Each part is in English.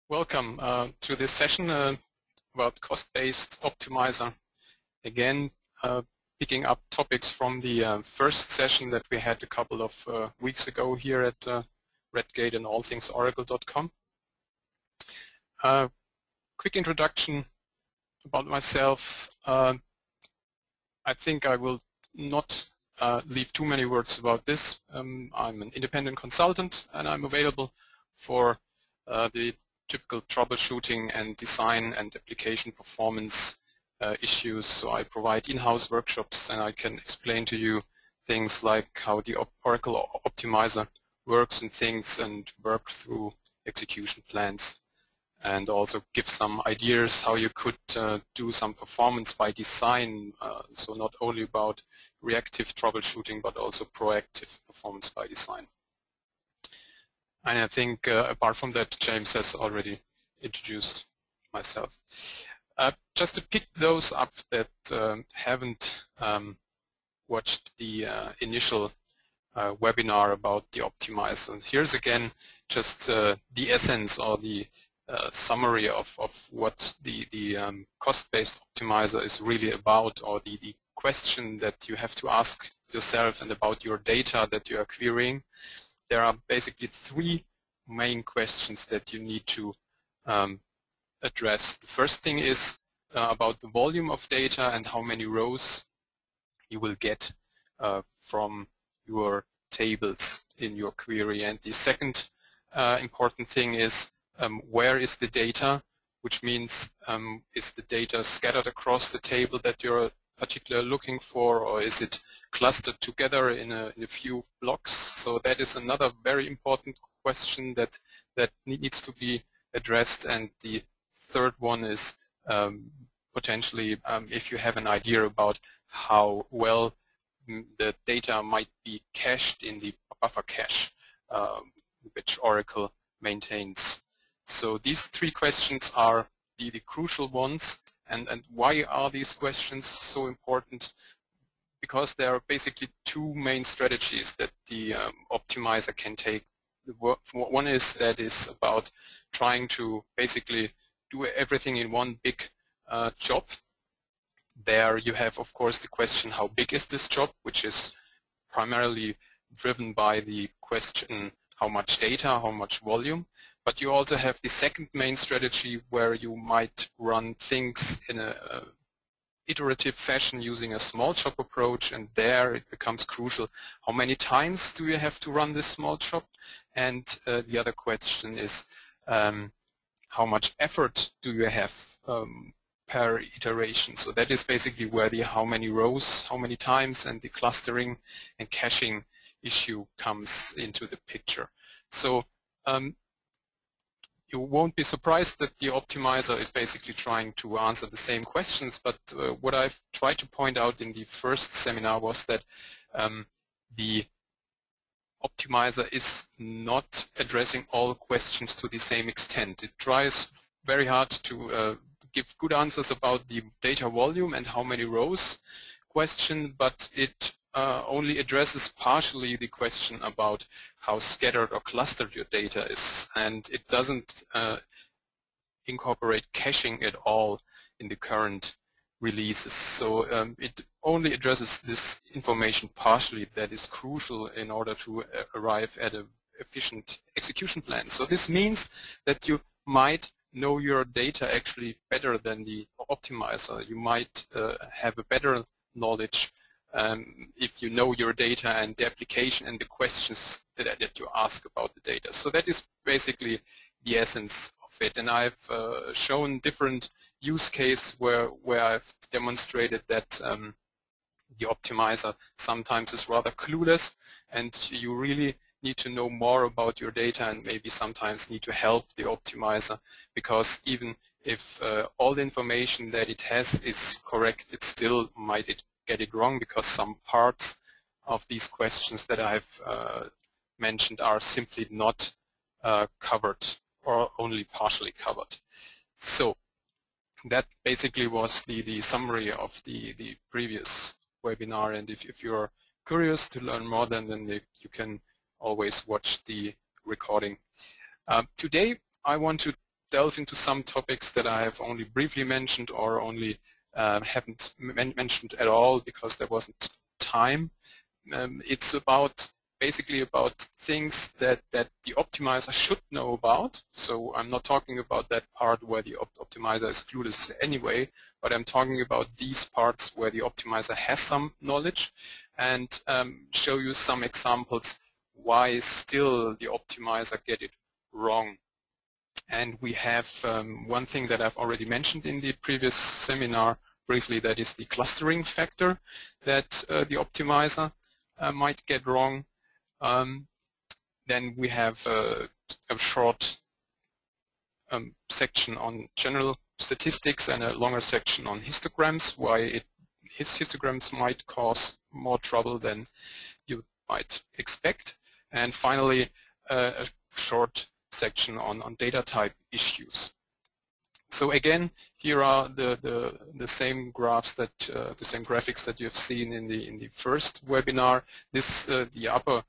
Welcome to this session about cost-based optimizer. Again, picking up topics from the first session that we had a couple of weeks ago here at Redgate and allthingsoracle.com. Quick introduction about myself. I think I will not leave too many words about this. I'm an independent consultant and I'm available for the typical troubleshooting and design and application performance issues. So I provide in-house workshops and I can explain to you things like how the Oracle Optimizer works and things and work through execution plans, and also give some ideas how you could do some performance by design, so not only about reactive troubleshooting but also proactive performance by design. And I think apart from that, James has already introduced myself. Just to pick those up that haven't watched the initial webinar about the optimizer. Here's again just the essence or the summary of what the cost-based optimizer is really about, or the question that you have to ask yourself and about your data that you are querying. There are basically three main questions that you need to address. The first thing is about the volume of data and how many rows you will get from your tables in your query. And the second important thing is where is the data, which means is the data scattered across the table that you're particularly looking for, or is it clustered together in a few blocks? So that is another very important question that needs to be addressed. And the third one is potentially if you have an idea about how well the data might be cached in the buffer cache which Oracle maintains. So these three questions are the crucial ones. And why are these questions so important? Because there are basically two main strategies that the optimizer can take. One is about trying to basically do everything in one big job. There you have, of course, the question, how big is this job, which is primarily driven by the question, how much data, how much volume. But you also have the second main strategy where you might run things in a iterative fashion using a small job approach, and there it becomes crucial. How many times do you have to run this small job? And the other question is how much effort do you have per iteration? So that is basically where the how many rows, how many times, and the clustering and caching issue comes into the picture. So you won't be surprised that the optimizer is basically trying to answer the same questions, but what I've tried to point out in the first seminar was that the optimizer is not addressing all questions to the same extent. It tries very hard to give good answers about the data volume and how many rows question, but it only addresses partially the question about how scattered or clustered your data is, and it doesn't incorporate caching at all in the current releases. So it only addresses this information partially that is crucial in order to arrive at an efficient execution plan. So this means that you might know your data actually better than the optimizer. You might have a better knowledge if you know your data and the application and the questions that you ask about the data. So that is basically the essence of it. And I've shown different use cases where I've demonstrated that the optimizer sometimes is rather clueless, and you really need to know more about your data and maybe sometimes need to help the optimizer, because even if all the information that it has is correct, it still might get it wrong, because some parts of these questions that I've mentioned are simply not covered or only partially covered. So that basically was the summary of the previous webinar, and if you're curious to learn more, then you can always watch the recording. Today I want to delve into some topics that I have only briefly mentioned or only haven't mentioned at all because there wasn't time. It's basically about things that the optimizer should know about. So I'm not talking about that part where the optimizer is clueless anyway, but I'm talking about these parts where the optimizer has some knowledge, and show you some examples why still the optimizer get it wrong. And we have one thing that I've already mentioned in the previous seminar briefly, that is the clustering factor that the optimizer might get wrong. Then we have a short section on general statistics and a longer section on histograms, why histograms might cause more trouble than you might expect. And finally, a short section on data type issues. So again, here are the same graphs that the same graphics that you have seen in the first webinar. This the upper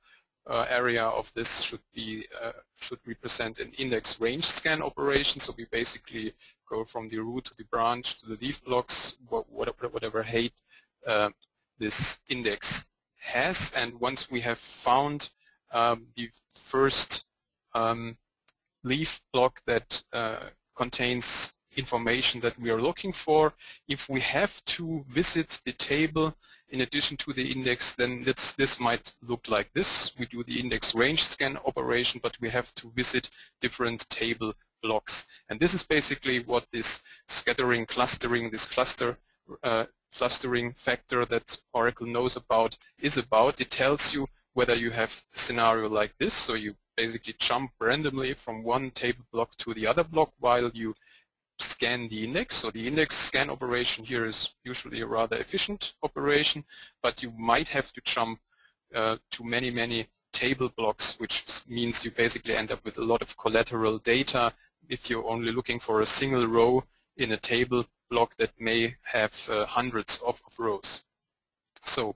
area of this should represent an index range scan operation. So we basically go from the root to the branch to the leaf blocks, whatever height this index has. And once we have found the first leaf block that contains information that we are looking for, if we have to visit the table in addition to the index, then this might look like this. We do the index range scan operation, but we have to visit different table blocks. And this is basically what this scattering clustering, this clustering factor that Oracle knows about is about. It tells you whether you have a scenario like this, so you basically jump randomly from one table block to the other block while you scan the index. So the index scan operation here is usually a rather efficient operation, but you might have to jump to many table blocks, which means you basically end up with a lot of collateral data if you're only looking for a single row in a table block that may have hundreds of rows. So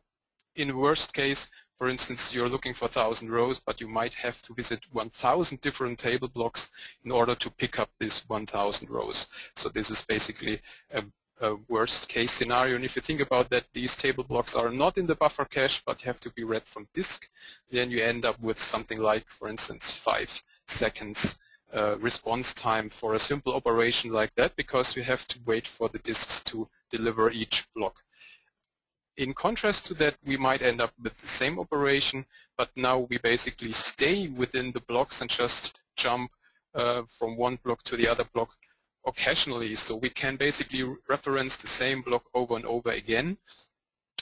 in the worst case, for instance, you're looking for 1,000 rows, but you might have to visit 1,000 different table blocks in order to pick up this 1,000 rows. So this is basically a worst case scenario. And if you think about that, these table blocks are not in the buffer cache, but have to be read from disk, then you end up with something like, for instance, 5 seconds response time for a simple operation like that, because you have to wait for the disks to deliver each block. In contrast to that, we might end up with the same operation, but now we basically stay within the blocks and just jump from one block to the other block occasionally. So we can basically reference the same block over and over again,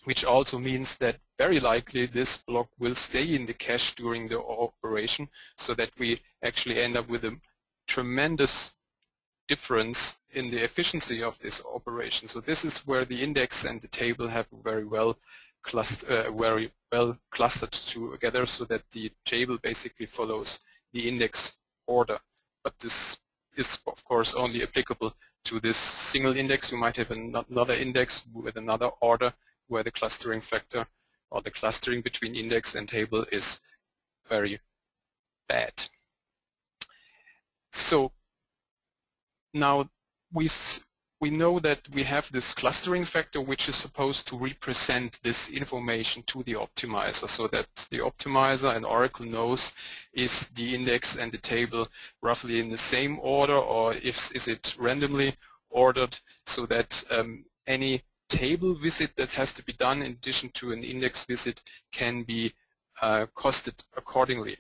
which also means that very likely this block will stay in the cache during the operation, so that we actually end up with a tremendous difference in the efficiency of this operation. So this is where the index and the table have very well clustered together, so that the table basically follows the index order. But this is of course only applicable to this single index. You might have another index with another order where the clustering factor or the clustering between index and table is very bad. So now we know that we have this clustering factor which is supposed to represent this information to the optimizer, so that the optimizer and Oracle knows is the index and the table roughly in the same order, or is it randomly ordered, so that any table visit that has to be done in addition to an index visit can be costed accordingly.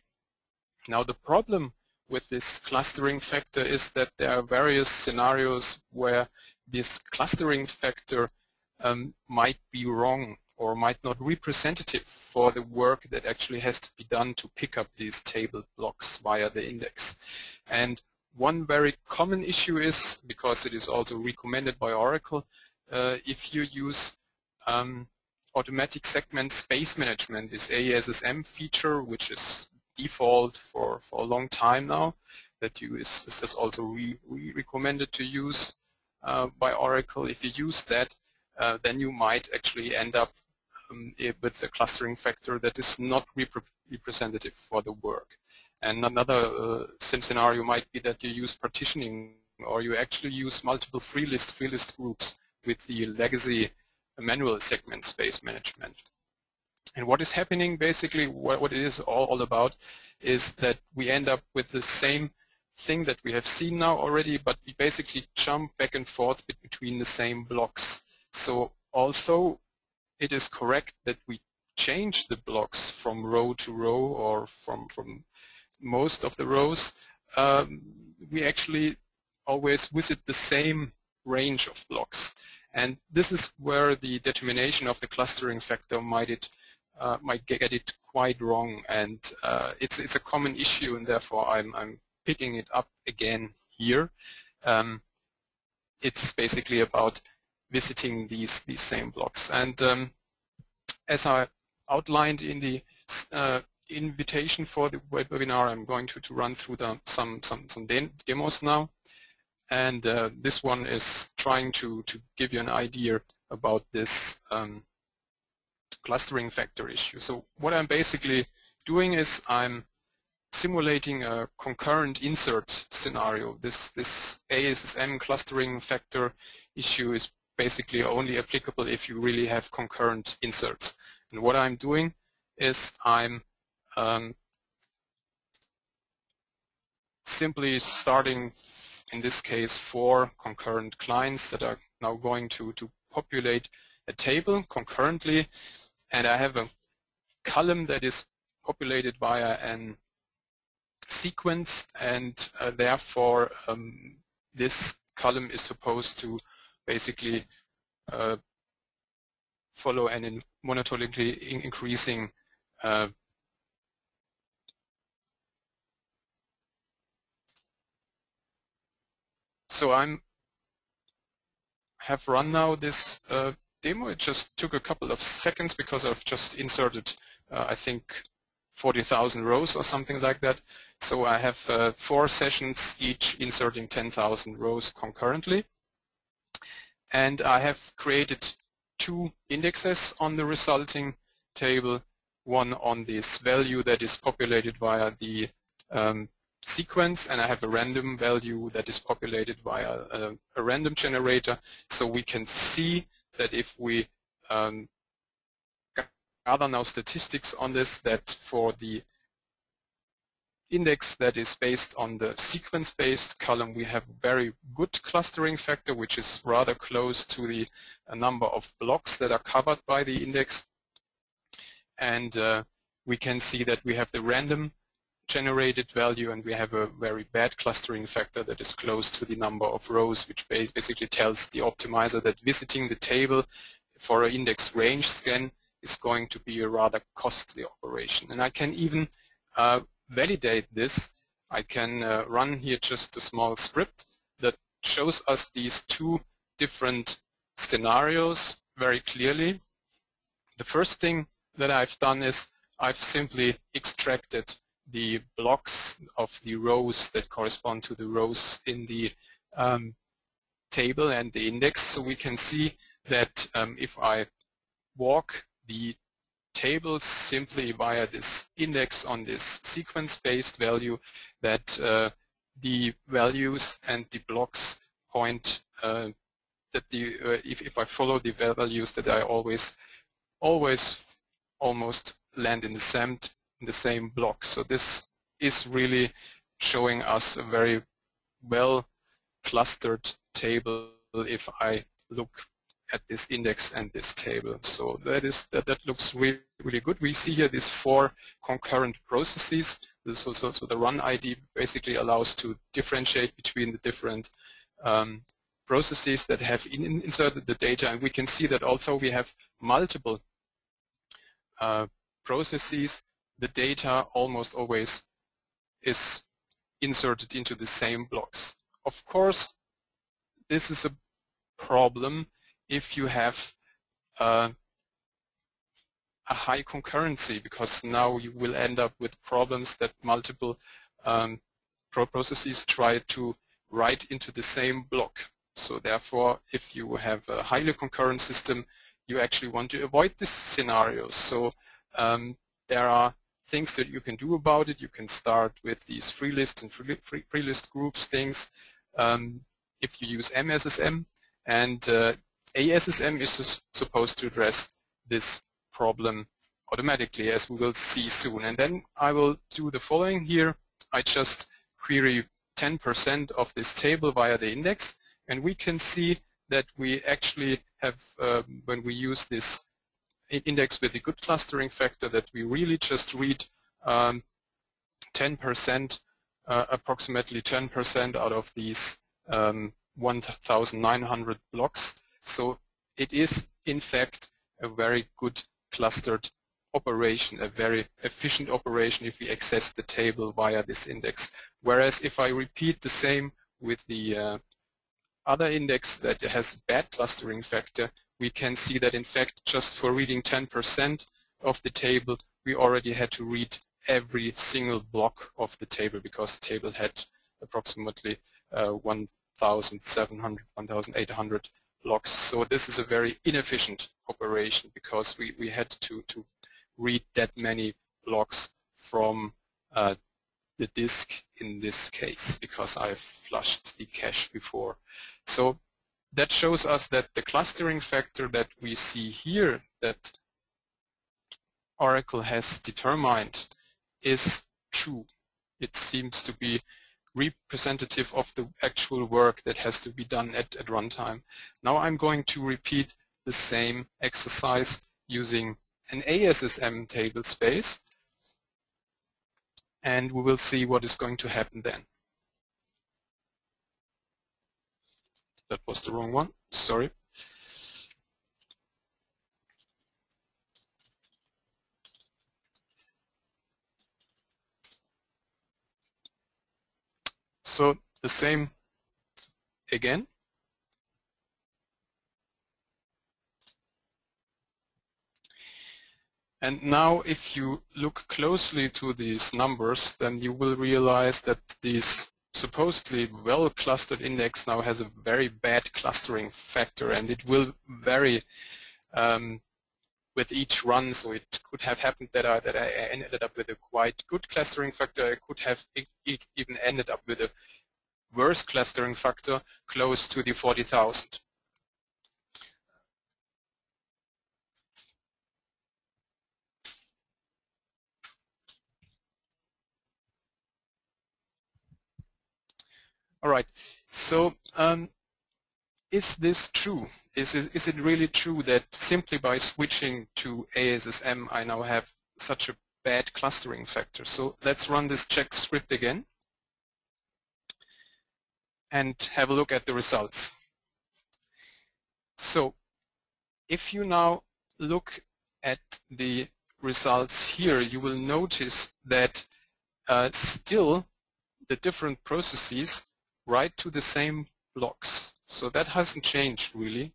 Now the problem with this clustering factor is that there are various scenarios where this clustering factor might be wrong or might not be representative for the work that actually has to be done to pick up these table blocks via the index. And one very common issue is, because it is also recommended by Oracle, if you use automatic segment space management, this AESSM feature, which is default for a long time now, that is also recommended to use by Oracle. If you use that, then you might actually end up with a clustering factor that is not representative for the work. And another scenario might be that you use partitioning, or you actually use multiple free list groups with the legacy manual segment space management. And what is happening, basically, what it is all about, is that we end up with the same thing that we have seen now already, but we basically jump back and forth between the same blocks. So although it is correct that we change the blocks from row to row, or from most of the rows, we actually always visit the same range of blocks. And this is where the determination of the clustering factor might get it quite wrong, and it's a common issue, and therefore I'm picking it up again here. It's basically about visiting these same blocks, and as I outlined in the invitation for the webinar, I'm going to run through some demos now, and this one is trying to give you an idea about this clustering factor issue. So what I'm basically doing is I'm simulating a concurrent insert scenario. This ASSM clustering factor issue is basically only applicable if you really have concurrent inserts. And what I'm doing is I'm simply starting, in this case, 4 concurrent clients that are now going to populate a table concurrently, and I have a column that is populated via an sequence, and therefore this column is supposed to basically follow an monotonically increasing so have run now this demo. It just took a couple of seconds because I've just inserted I think 40,000 rows or something like that. So I have 4 sessions, each inserting 10,000 rows concurrently, and I have created 2 indexes on the resulting table, one on this value that is populated via the sequence, and I have a random value that is populated via a random generator. So we can see that if we gather now statistics on this, that for the index that is based on the sequence-based column, we have very good clustering factor, which is rather close to the number of blocks that are covered by the index. And we can see that we have the random generated value, and we have a very bad clustering factor that is close to the number of rows, which basically tells the optimizer that visiting the table for an index range scan is going to be a rather costly operation. And I can even validate this. I can run here just a small script that shows us these 2 different scenarios very clearly. The first thing that I've done is I've simply extracted the blocks of the rows that correspond to the rows in the table and the index. So we can see that if I walk the table simply via this index on this sequence-based value, that the values and the blocks point that if I follow the values, that I always almost land in the same block. So this is really showing us a very well clustered table if I look at this index and this table. So that looks really, really good. We see here these 4 concurrent processes. So the run ID basically allows to differentiate between the different processes that have inserted the data, and we can see that although we have multiple processes, the data almost always is inserted into the same blocks. Of course, this is a problem if you have a high concurrency, because now you will end up with problems that multiple processes try to write into the same block. So therefore, if you have a highly concurrent system, you actually want to avoid this scenario. So there are things that you can do about it. You can start with these free list and free list groups things if you use MSSM, and ASSM is supposed to address this problem automatically, as we will see soon. And then I will do the following here. I just query 10% of this table via the index, and we can see that we actually have, when we use this index with the good clustering factor, that we really just read 10%, approximately 10% out of these 1,900 blocks. So it is, in fact, a very good clustered operation, a very efficient operation if we access the table via this index. Whereas if I repeat the same with the other index that has bad clustering factor, we can see that in fact just for reading 10% of the table we already had to read every single block of the table, because the table had approximately 1,700, 1,800 blocks. So this is a very inefficient operation, because we had to read that many blocks from the disk in this case, because I flushed the cache before. So that shows us that the clustering factor that we see here that Oracle has determined is true. It seems to be representative of the actual work that has to be done at runtime. Now I'm going to repeat the same exercise using an ASSM table space, and we will see what is going to happen then. That was the wrong one, sorry. So the same again. And now if you look closely to these numbers, then you will realize that this supposedly well-clustered index now has a very bad clustering factor, and it will vary with each run. So it could have happened that I ended up with a quite good clustering factor. I could have even ended up with a worse clustering factor close to the 40,000. All right, so is this true? Is it really true that simply by switching to ASSM I now have such a bad clustering factor? So let's run this check script again and have a look at the results. So if you now look at the results here, you will notice that still the different processes write to the same blocks. So that hasn't changed really.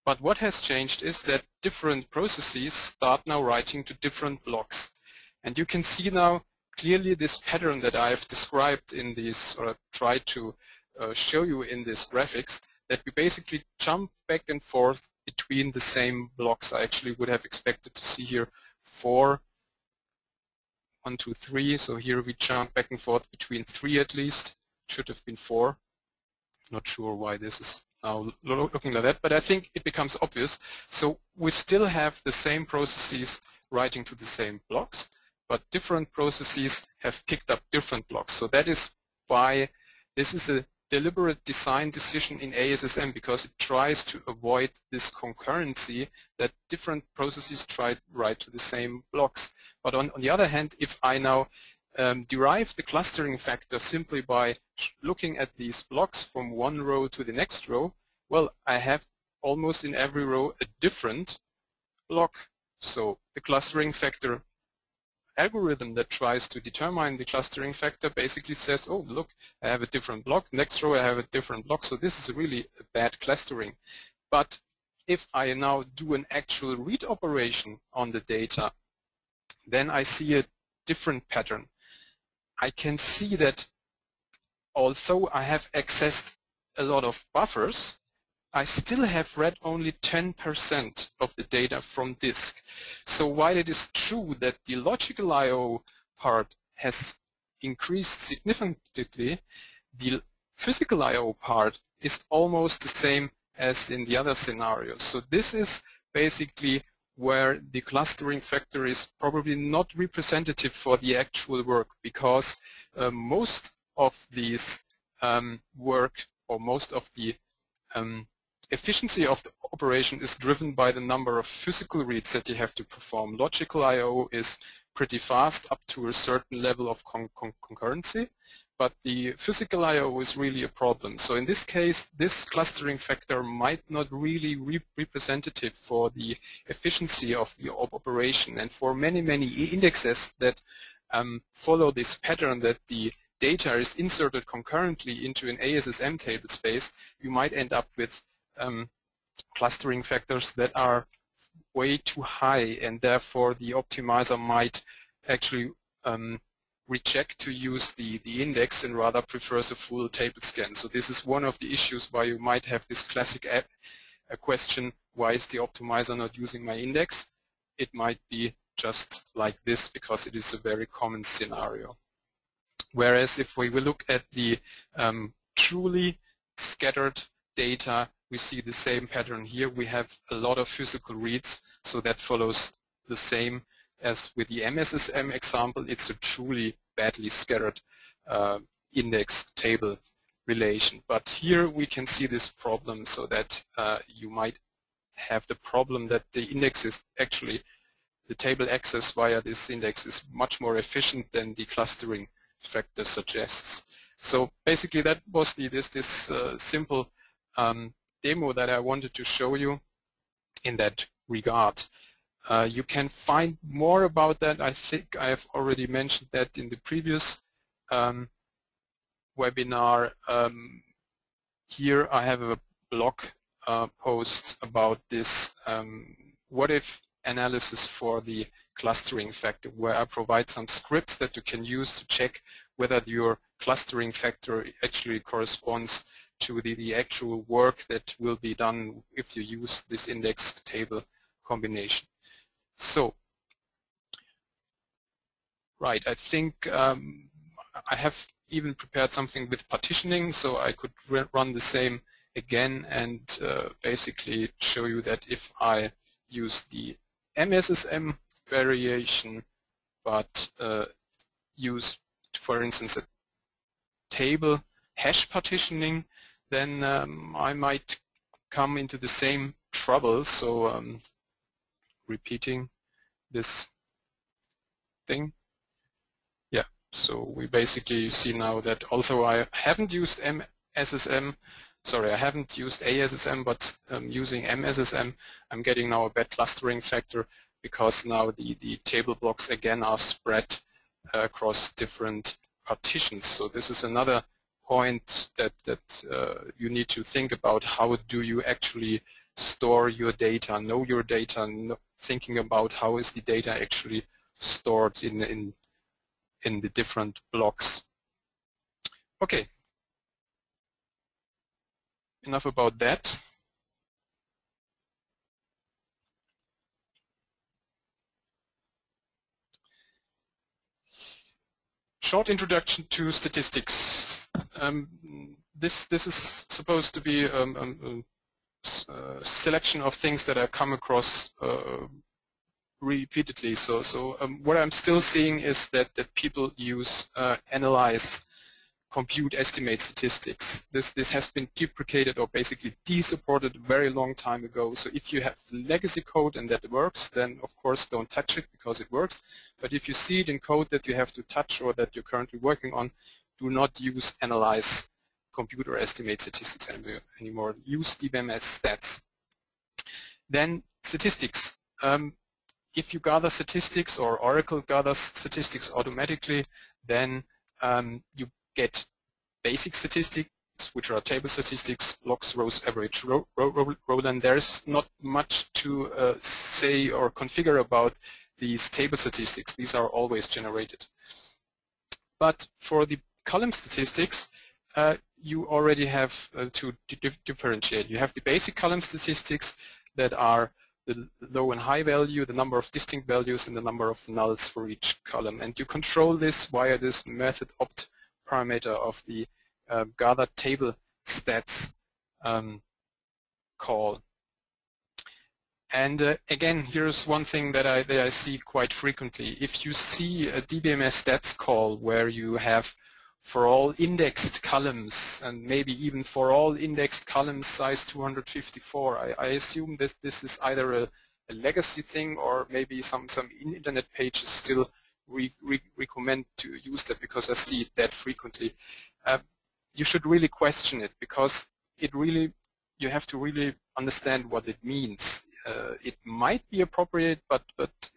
But what has changed is that different processes start now writing to different blocks. And you can see now clearly this pattern that I've described in this, or tried to show you in this graphics, that we basically jump back and forth between the same blocks. I actually would have expected to see here 4, 1, 2, 3. So here we jump back and forth between 3 at least. Should have been 4. Not sure why this is now looking like that, but I think it becomes obvious. So we still have the same processes writing to the same blocks, but different processes have picked up different blocks. So that is why this is a deliberate design decision in ASSM, because it tries to avoid this concurrency that different processes try to write to the same blocks. But on the other hand, if I now derive the clustering factor simply by looking at these blocks from one row to the next row, well, I have almost in every row a different block. So the clustering factor algorithm that tries to determine the clustering factor basically says, oh, look, I have a different block. Next row I have a different block. So this is really a bad clustering. But if I now do an actual read operation on the data, then I see a different pattern. I can see that although I have accessed a lot of buffers, I still have read only 10% of the data from disk. So while it is true that the logical I/O part has increased significantly, the physical I/O part is almost the same as in the other scenarios. So this is basically where the clustering factor is probably not representative for the actual work, because most of these work, or most of the efficiency of the operation is driven by the number of physical reads that you have to perform. Logical I/O is pretty fast up to a certain level of concurrency, but the physical I/O is really a problem. So in this case, this clustering factor might not really be representative for the efficiency of the operation. And for many indexes that follow this pattern that the data is inserted concurrently into an ASSM table space, you might end up with clustering factors that are way too high, and therefore the optimizer might actually reject to use the index and rather prefers a full table scan. So this is one of the issues why you might have this classic question, why is the optimizer not using my index? It might be just like this because it is a very common scenario. Whereas if we will look at the truly scattered data, we see the same pattern here. We have a lot of physical reads, so that follows the same as with the MSSM example. It's a truly badly scattered index table relation. But here we can see this problem, so that you might have the problem that the index is actually, the table access via this index is much more efficient than the clustering factor suggests. So basically that was this simple demo that I wanted to show you in that regard. You can find more about that. I think I have already mentioned that in the previous webinar. Here I have a blog post about this what if analysis for the clustering factor, where I provide some scripts that you can use to check whether your clustering factor actually corresponds to the actual work that will be done if you use this index table combination. So, right, I think I have even prepared something with partitioning, so I could run the same again and basically show you that if I use the MSSM variation but use, for instance, a table hash partitioning, then I might come into the same trouble. So repeating this thing. Yeah, so we basically see now that although I haven't used MSSM, sorry, I haven't used ASSM, but using MSSM, I'm getting now a bad clustering factor because now the table blocks again are spread across different partitions. So this is another point that you need to think about. How do you actually store your data, know your data, thinking about how is the data actually stored in the different blocks. Okay, enough about that. Short introduction to statistics. This is supposed to be a selection of things that I come across repeatedly. So what I'm still seeing is that people use analyze, compute, estimate statistics. This has been deprecated or basically desupported a very long time ago. So if you have legacy code and that works, then of course don't touch it because it works. But if you see it in code that you have to touch or that you're currently working on, do not use analyze, compute, or estimate statistics anymore. Use DBMS stats. Then statistics. If you gather statistics or Oracle gathers statistics automatically, then you get basic statistics, which are table statistics, blocks, rows, average, row, and there's not much to say or configure about these table statistics. These are always generated. But for the column statistics, you already have to differentiate. You have the basic column statistics that are the low and high value, the number of distinct values, and the number of nulls for each column. And you control this via this method opt parameter of the gather table stats call. And again, here's one thing that I see quite frequently. If you see a DBMS stats call where you have for all indexed columns, and maybe even for all indexed columns size 254, I assume that this is either a legacy thing, or maybe some internet pages still recommend to use that, because I see it that frequently. You should really question it, because you have to really understand what it means. It might be appropriate, but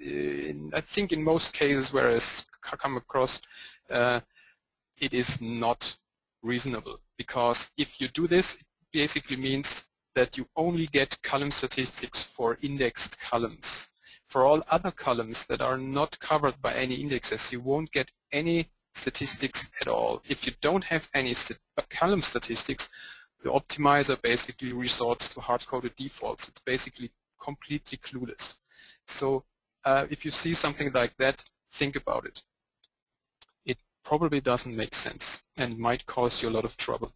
I think in most cases where it's come across, it is not reasonable, because if you do this, it basically means that you only get column statistics for indexed columns. For all other columns that are not covered by any indexes, you won't get any statistics at all. If you don't have any column statistics, the optimizer basically resorts to hard-coded defaults. It's basically completely clueless. So if you see something like that, think about it. It probably doesn't make sense and might cause you a lot of trouble.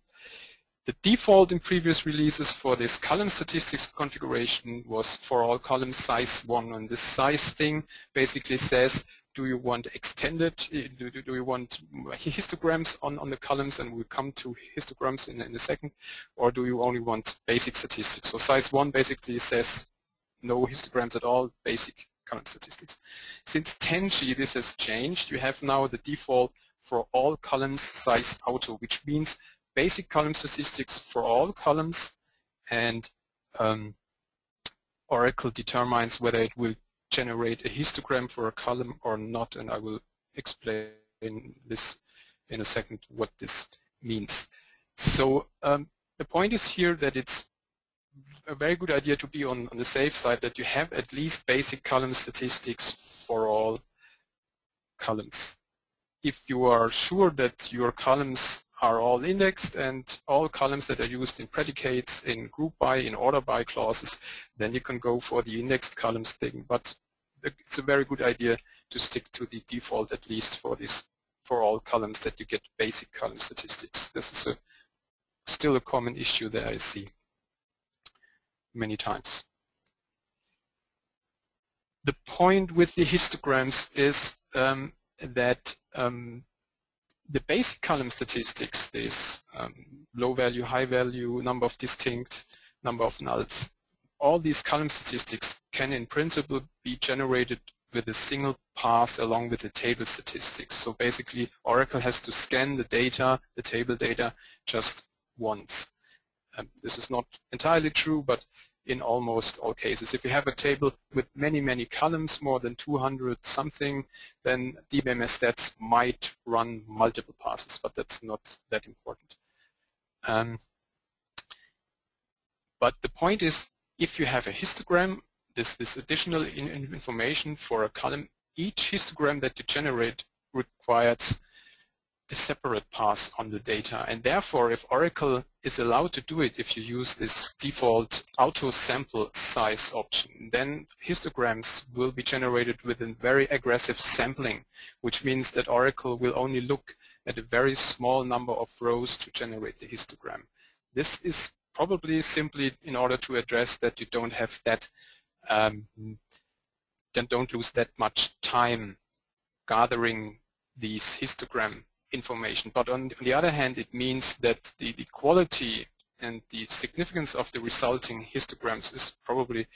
The default in previous releases for this column statistics configuration was for all columns size 1, and this size thing basically says, do you want extended, do you want histograms on the columns, and we'll come to histograms in a second, or do you only want basic statistics? So size 1 basically says no histograms at all, basic column statistics. Since 10G this has changed. You have now the default for all columns size auto, which means basic column statistics for all columns, and Oracle determines whether it will generate a histogram for a column or not, and I will explain this in a second what this means. So the point is here that it's a very good idea to be on the safe side, that you have at least basic column statistics for all columns. If you are sure that your columns are all indexed and all columns that are used in predicates, in group by, in order by clauses, then you can go for the indexed columns thing. But it's a very good idea to stick to the default, at least for all columns, that you get basic column statistics. This is still a common issue that I see many times. The point with the histograms is that the basic column statistics, this low value, high value, number of distinct, number of nulls, all these column statistics can in principle be generated with a single pass along with the table statistics. So basically Oracle has to scan the data, the table data, just once. This is not entirely true, but in almost all cases. If you have a table with many columns, more than 200 something, then DBMS stats might run multiple passes, but that's not that important. But the point is, if you have a histogram, this additional information for a column, each histogram that you generate requires a separate pass on the data, and therefore if Oracle is allowed to do it, if you use this default auto sample size option, then histograms will be generated with a very aggressive sampling, which means that Oracle will only look at a very small number of rows to generate the histogram. This is probably simply in order to address that you don't have that, then don't lose that much time gathering these histogram information. But on the other hand, it means that the quality and the significance of the resulting histograms is probably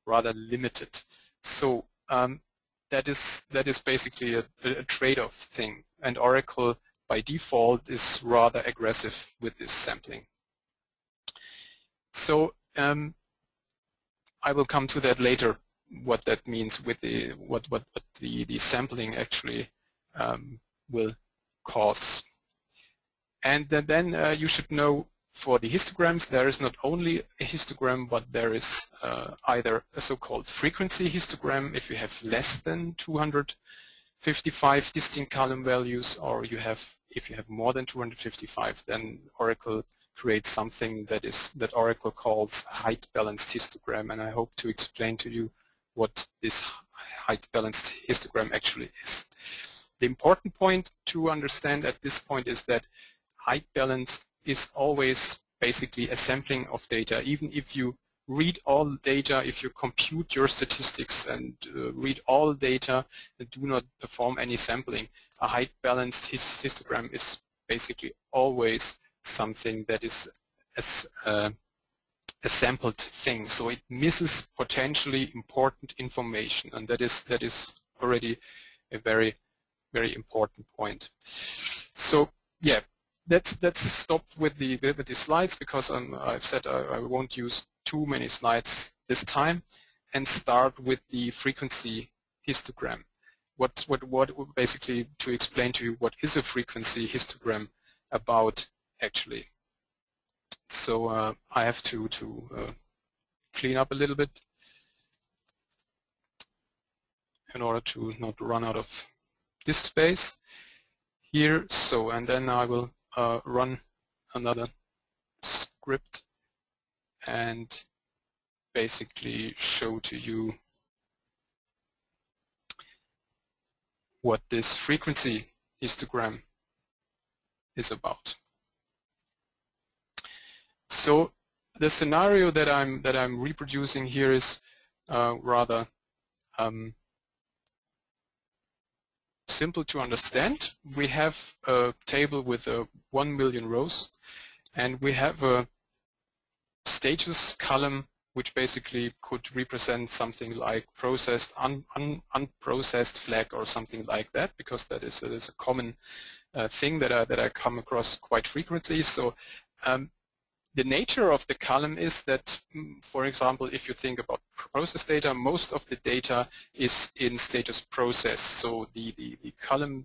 rather limited. So that is basically a trade-off thing, and Oracle by default is rather aggressive with this sampling. So I will come to that later, what that means with what the sampling actually will cause. And then you should know, for the histograms there is not only a histogram, but there is either a so-called frequency histogram if you have less than 255 distinct column values, or you have if you have more than 255, then Oracle creates something that Oracle calls height balanced histogram, and I hope to explain to you what this height balanced histogram actually is. The important point to understand at this point is that height balanced is always basically a sampling of data. Even if you read all data, if you compute your statistics and read all data and do not perform any sampling, a height balanced histogram is basically always something that is a sampled thing. So it misses potentially important information, and that is already a very important point. So yeah, let's stop with the slides, because I've said I won't use too many slides this time, and start with the frequency histogram. What basically, to explain to you what is a frequency histogram about actually. So I have to clean up a little bit in order to not run out of disk space here. So, and then I will run another script and basically show to you what this frequency histogram is about. So the scenario that I'm reproducing here is rather simple to understand. We have a table with 1 million rows, and we have a status column which basically could represent something like processed, unprocessed flag or something like that, because that is a common thing that I come across quite frequently. So the nature of the column is that, for example, if you think about process data, most of the data is in status process. So the column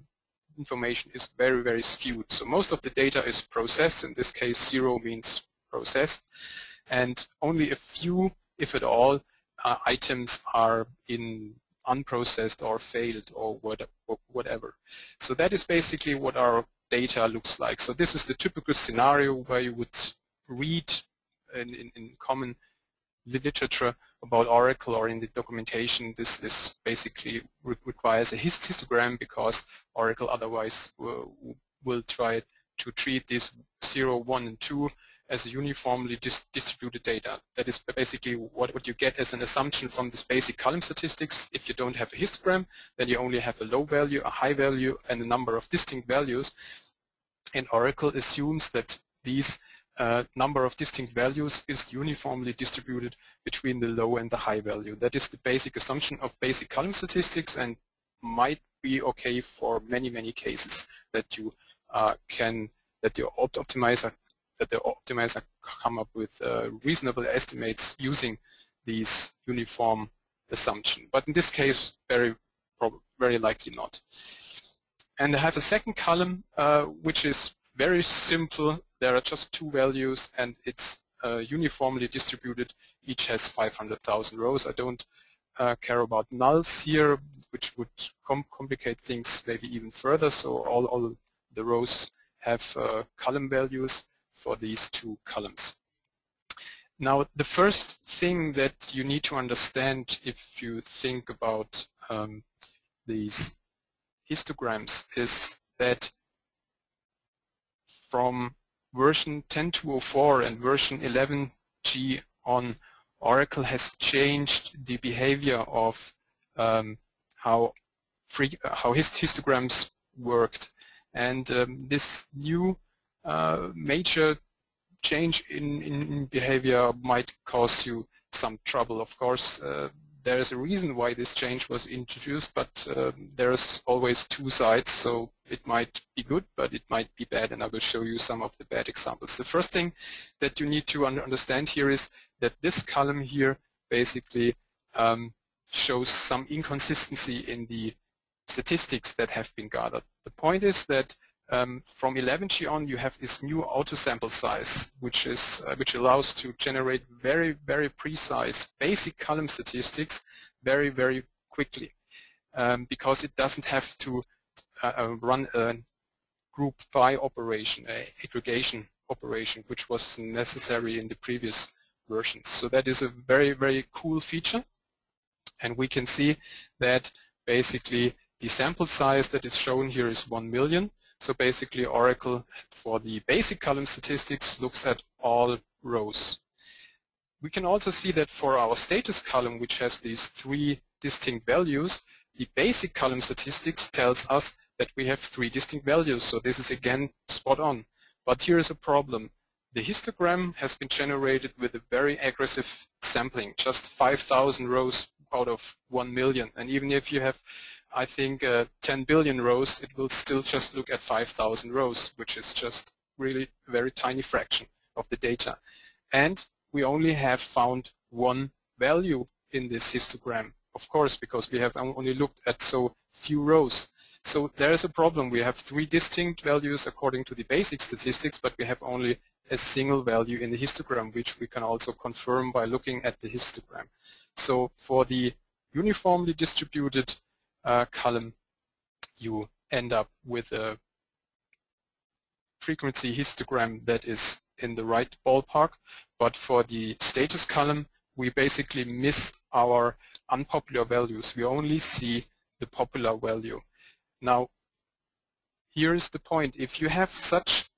information is very skewed. So most of the data is processed. In this case, 0 means processed. And only a few, if at all, items are in unprocessed or failed or whatever. So that is basically what our data looks like. So this is the typical scenario where you would read in common literature about Oracle or in the documentation. This basically requires a histogram, because Oracle otherwise will try to treat this 0, 1, and 2 as uniformly distributed data. That is basically what you get as an assumption from this basic column statistics. If you don't have a histogram, then you only have a low value, a high value, and a number of distinct values. And Oracle assumes that these number of distinct values is uniformly distributed between the low and the high value. That is the basic assumption of basic column statistics, and might be okay for many cases that you the optimizer come up with reasonable estimates using these uniform assumption. But in this case, very likely not. And I have a second column which is very simple. There are just 2 values, and it's uniformly distributed. Each has 500,000 rows. I don't care about nulls here, which would complicate things maybe even further. So all the rows have column values for these 2 columns. Now, the first thing that you need to understand if you think about these histograms is that from version 10.204 and version 11G on, Oracle has changed the behavior of how histograms worked. And this new major change in behavior might cause you some trouble. Of course, there is a reason why this change was introduced, but there's always 2 sides, so it might be good, but it might be bad, and I will show you some of the bad examples. The first thing that you need to understand here is that this column here basically shows some inconsistency in the statistics that have been gathered. The point is that from 11G on, you have this new auto sample size, which allows to generate very precise basic column statistics very quickly, because it doesn't have to run a group by operation, aggregation operation, which was necessary in the previous versions. So that is a very, very cool feature. And we can see that basically the sample size that is shown here is 1 million. So basically Oracle, for the basic column statistics, looks at all rows. We can also see that for our status column, which has these 3 distinct values, the basic column statistics tells us that we have 3 distinct values. So this is again spot on. But here is a problem. The histogram has been generated with a very aggressive sampling, just 5,000 rows out of 1 million. And even if you have, I think, 10 billion rows, it will still just look at 5,000 rows, which is just really a very tiny fraction of the data. And we only have found 1 value in this histogram, of course, because we have only looked at so few rows. So there is a problem. We have 3 distinct values according to the basic statistics, but we have only a single value in the histogram, which we can also confirm by looking at the histogram. So for the uniformly distributed column, you end up with a frequency histogram that is in the right ballpark, but for the status column, we basically miss our unpopular values. We only see the popular value. Now, here is the point. If you have such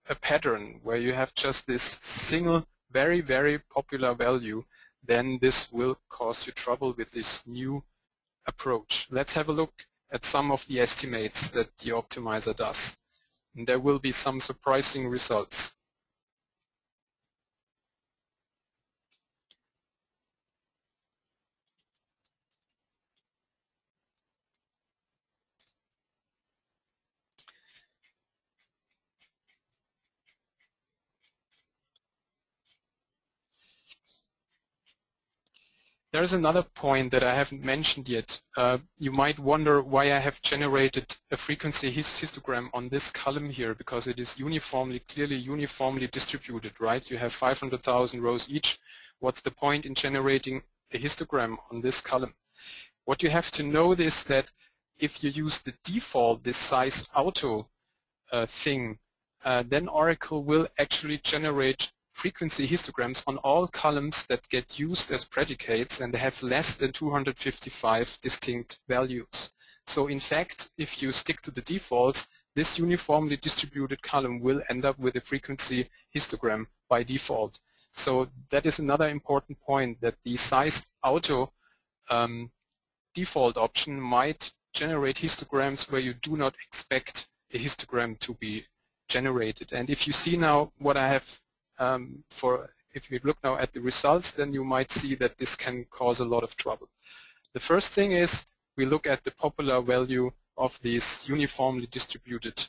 a pattern where you have just this single, very, very popular value, then this will cause you trouble with this new approach. Let's have a look at some of the estimates that the optimizer does. And there will be some surprising results. There's another point that I haven't mentioned yet. You might wonder why I have generated a frequency histogram on this column here, because it is clearly uniformly distributed, right? You have 500,000 rows each. What's the point in generating a histogram on this column? What you have to know is that if you use the default, this size auto thing, then Oracle will actually generate frequency histograms on all columns that get used as predicates and have less than 255 distinct values. So in fact, if you stick to the defaults, this uniformly distributed column will end up with a frequency histogram by default. So that is another important point, that the size auto default option might generate histograms where you do not expect a histogram to be generated. And if you see now what I have if you look now at the results, then you might see that this can cause a lot of trouble. The first thing is we look at the popular value of this uniformly distributed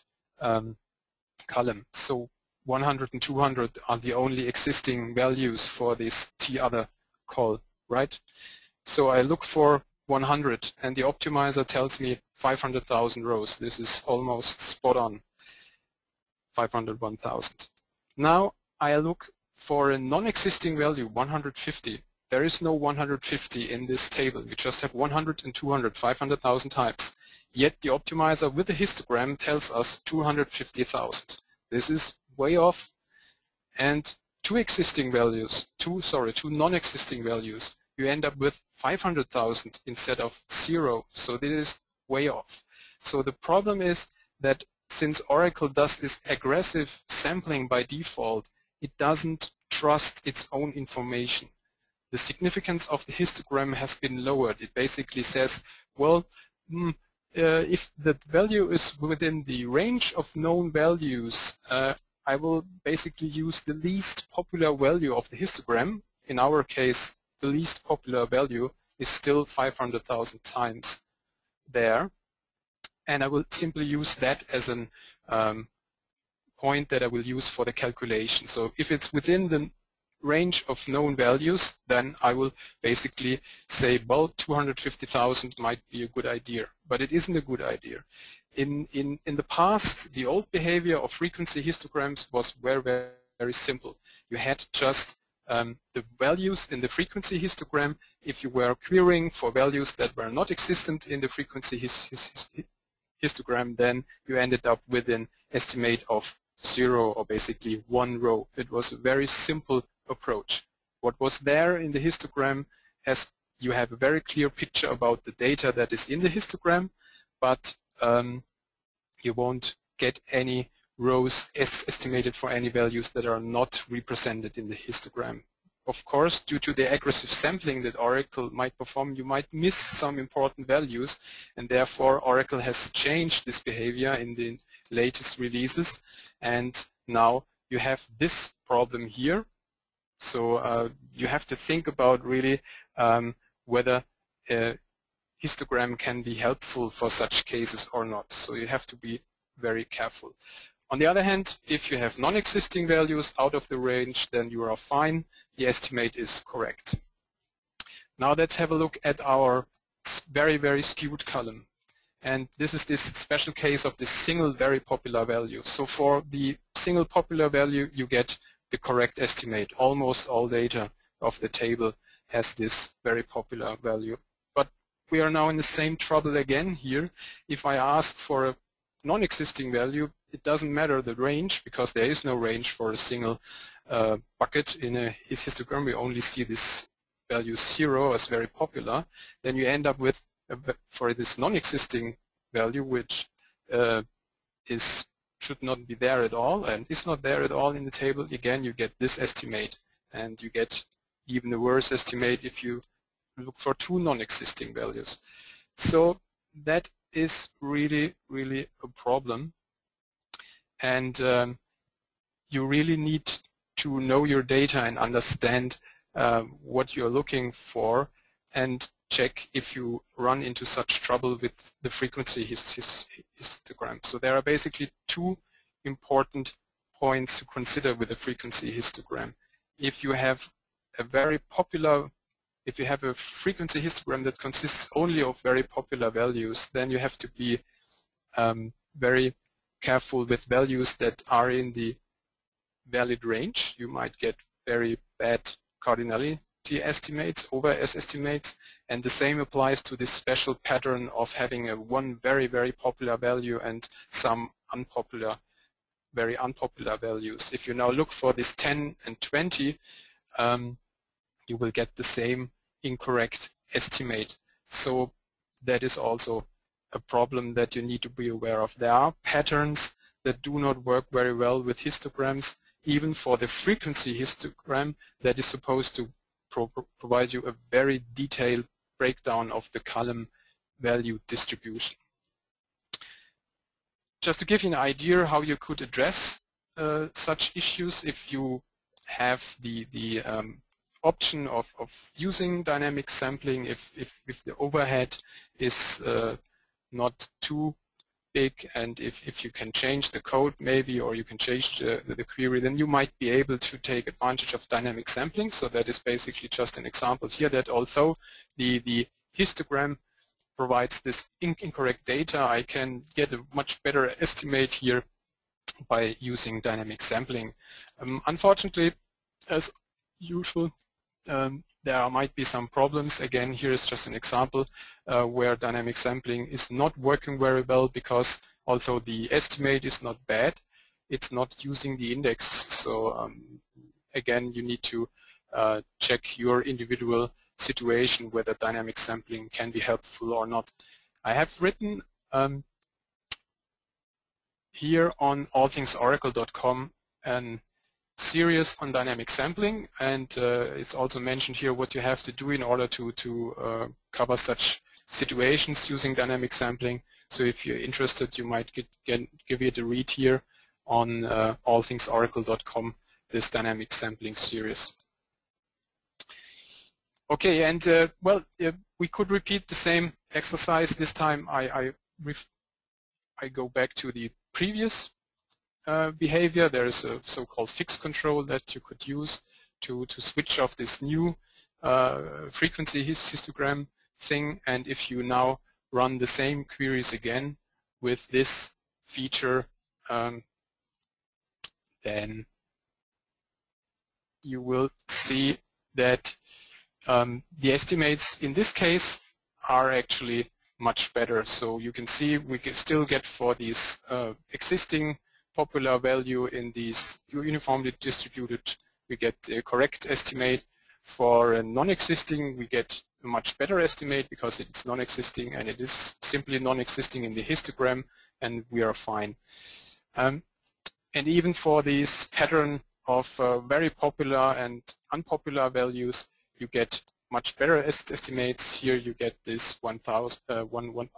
column. So 100 and 200 are the only existing values for this t-other call, right? So I look for 100 and the optimizer tells me 500,000 rows. This is almost spot on, 501,000. Now I look for a non-existing value, 150. There is no 150 in this table. We just have 100 and 200, 500,000 times. Yet the optimizer with a histogram tells us 250,000. This is way off. And two non-existing values, you end up with 500,000 instead of 0. So this is way off. So the problem is that since Oracle does this aggressive sampling by default, it doesn't trust its own information. The significance of the histogram has been lowered. It basically says, well, if the value is within the range of known values, I will basically use the least popular value of the histogram. In our case, the least popular value is still 500,000 times there. And I will simply use that as an point that I will use for the calculation. So if it's within the range of known values, then I will basically say, well, 250,000 might be a good idea, but it isn't a good idea. In the past, the old behavior of frequency histograms was very, very simple. You had just the values in the frequency histogram. If you were querying for values that were not existent in the frequency histogram, then you ended up with an estimate of 0, or basically 1 row. It was a very simple approach. What was there in the histogram, as you have a very clear picture about the data that is in the histogram, but you won't get any rows estimated for any values that are not represented in the histogram. Of course, due to the aggressive sampling that Oracle might perform, you might miss some important values, and therefore Oracle has changed this behavior in the latest releases, and now you have this problem here. So you have to think about really whether a histogram can be helpful for such cases or not. So you have to be very careful. On the other hand, if you have non-existing values out of the range, then you are fine. The estimate is correct. Now let's have a look at our very, very skewed column. And this is this special case of this single very popular value. So for the single popular value, you get the correct estimate. Almost all data of the table has this very popular value. But we are now in the same trouble again here. If I ask for a non-existing value, it doesn't matter the range, because there is no range for a single bucket in a histogram. We only see this value 0 as very popular. Then you end up with, for this non-existing value, which should not be there at all and is not there at all in the table, again you get this estimate, and you get even a worse estimate if you look for two non-existing values. So that is really, really a problem, and you really need to know your data and understand what you're looking for, and check if you run into such trouble with the frequency histogram. So there are basically two important points to consider with the frequency histogram. If you have a frequency histogram that consists only of very popular values, then you have to be very careful with values that are in the valid range. You might get very bad cardinality estimates, estimates, and the same applies to this special pattern of having one very, very popular value and some unpopular, very unpopular values. If you now look for this 10 and 20, you will get the same incorrect estimate. So that is also a problem that you need to be aware of. There are patterns that do not work very well with histograms, even for the frequency histogram that is supposed to provide you a very detailed breakdown of the column value distribution. Just to give you an idea how you could address such issues, if you have the option of using dynamic sampling, if the overhead is not too big, and if you can change the code maybe, or you can change the query, then you might be able to take advantage of dynamic sampling. So that is basically just an example here, that although the histogram provides this incorrect data, I can get a much better estimate here by using dynamic sampling. Unfortunately, as usual, there might be some problems. Again, here is just an example where dynamic sampling is not working very well, because although the estimate is not bad, it's not using the index. So again, you need to check your individual situation whether dynamic sampling can be helpful or not. I have written here on allthingsoracle.com an series on dynamic sampling, and it's also mentioned here what you have to do in order to cover such situations using dynamic sampling. So if you're interested, you might give it a read here on allthingsoracle.com, this dynamic sampling series. Okay, and well, we could repeat the same exercise. This time I go back to the previous behavior. There is a so-called fixed control that you could use to switch off this new frequency histogram thing. And if you now run the same queries again with this feature, then you will see that the estimates in this case are actually much better. So you can see we can still get for these existing popular value in these uniformly distributed, we get a correct estimate. For a non-existing, we get a much better estimate because it's non-existing, and it is simply non-existing in the histogram, and we are fine. And even for this pattern of very popular and unpopular values, you get much better estimates. Here you get this 1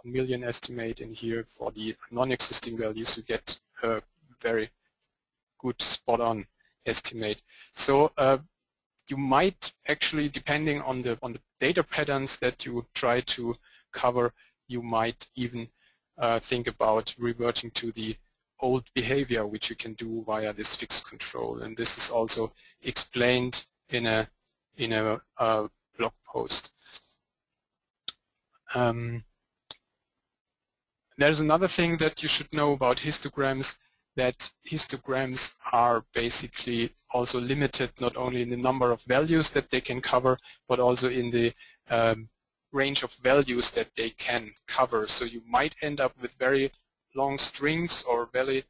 million estimate, and here for the non-existing values you get a very good spot-on estimate. So you might actually, depending on the data patterns that you try to cover, you might even think about reverting to the old behavior, which you can do via this fixed control. And this is also explained in a blog post. There's another thing that you should know about histograms, that histograms are basically also limited not only in the number of values that they can cover, but also in the range of values that they can cover. So you might end up with very long strings or very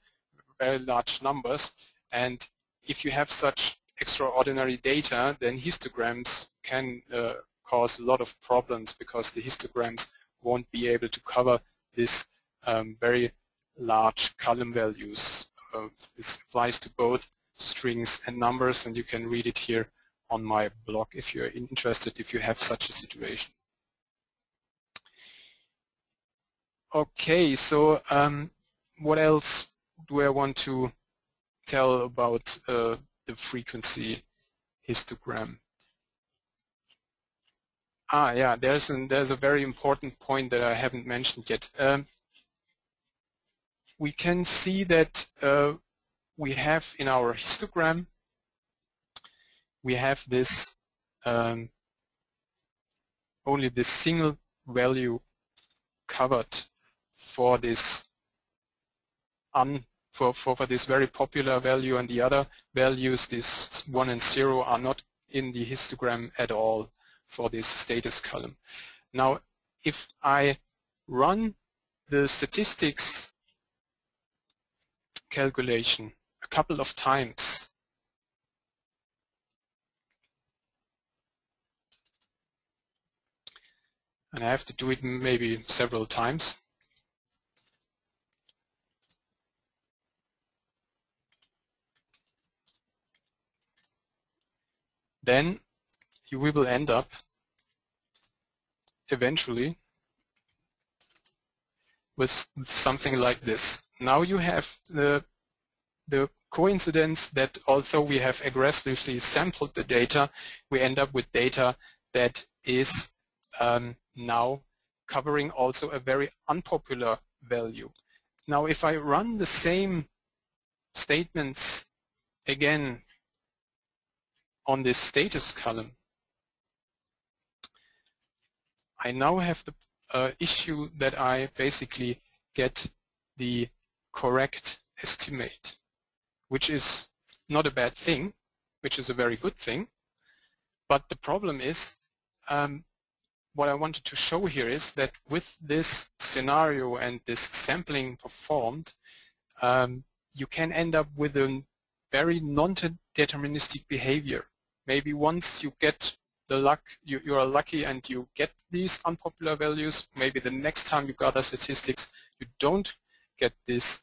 large numbers, and if you have such extraordinary data, then histograms can cause a lot of problems, because the histograms won't be able to cover this very large column values. This applies to both strings and numbers, and you can read it here on my blog if you're interested, if you have such a situation. Okay, so what else do I want to tell about the frequency histogram? Yeah, there's a very important point that I haven't mentioned yet. We can see that we have in our histogram, we have this only this single value covered for this for this very popular value, and the other values, this 1 and 0, are not in the histogram at all for this status column. Now, if I run the statistics calculation a couple of times, and I have to do it maybe several times, then we will end up eventually with something like this. Now you have the coincidence that although we have aggressively sampled the data, we end up with data that is now covering also a very unpopular value. Now if I run the same statements again on this status column, I now have the issue that I basically get the correct estimate, which is not a bad thing, which is a very good thing. But the problem is, what I wanted to show here is that with this scenario and this sampling performed, you can end up with a very non-deterministic behavior. Maybe once you get the luck, you are lucky and you get these unpopular values. Maybe the next time you gather statistics, you don't get this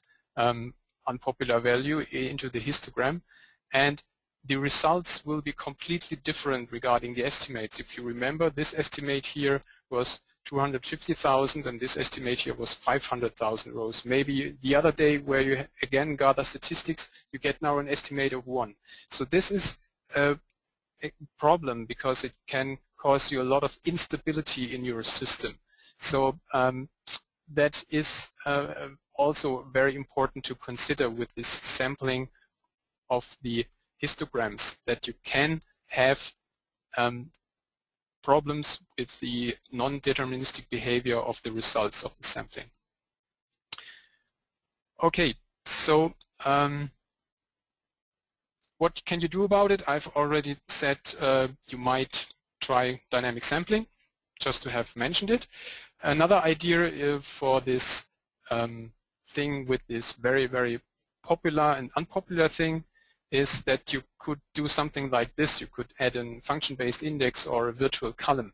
unpopular value into the histogram, and the results will be completely different regarding the estimates. If you remember, this estimate here was 250,000 and this estimate here was 500,000 rows. Maybe the other day where you again gather statistics, you get now an estimate of 1. So this is a problem because it can cause you a lot of instability in your system. So that is also very important to consider with this sampling of the histograms, that you can have problems with the non-deterministic behavior of the results of the sampling. Okay, so what can you do about it? I've already said you might try dynamic sampling just to have mentioned it. Another idea for this thing with this very, very popular and unpopular thing is that you could do something like this. You could add a function-based index or a virtual column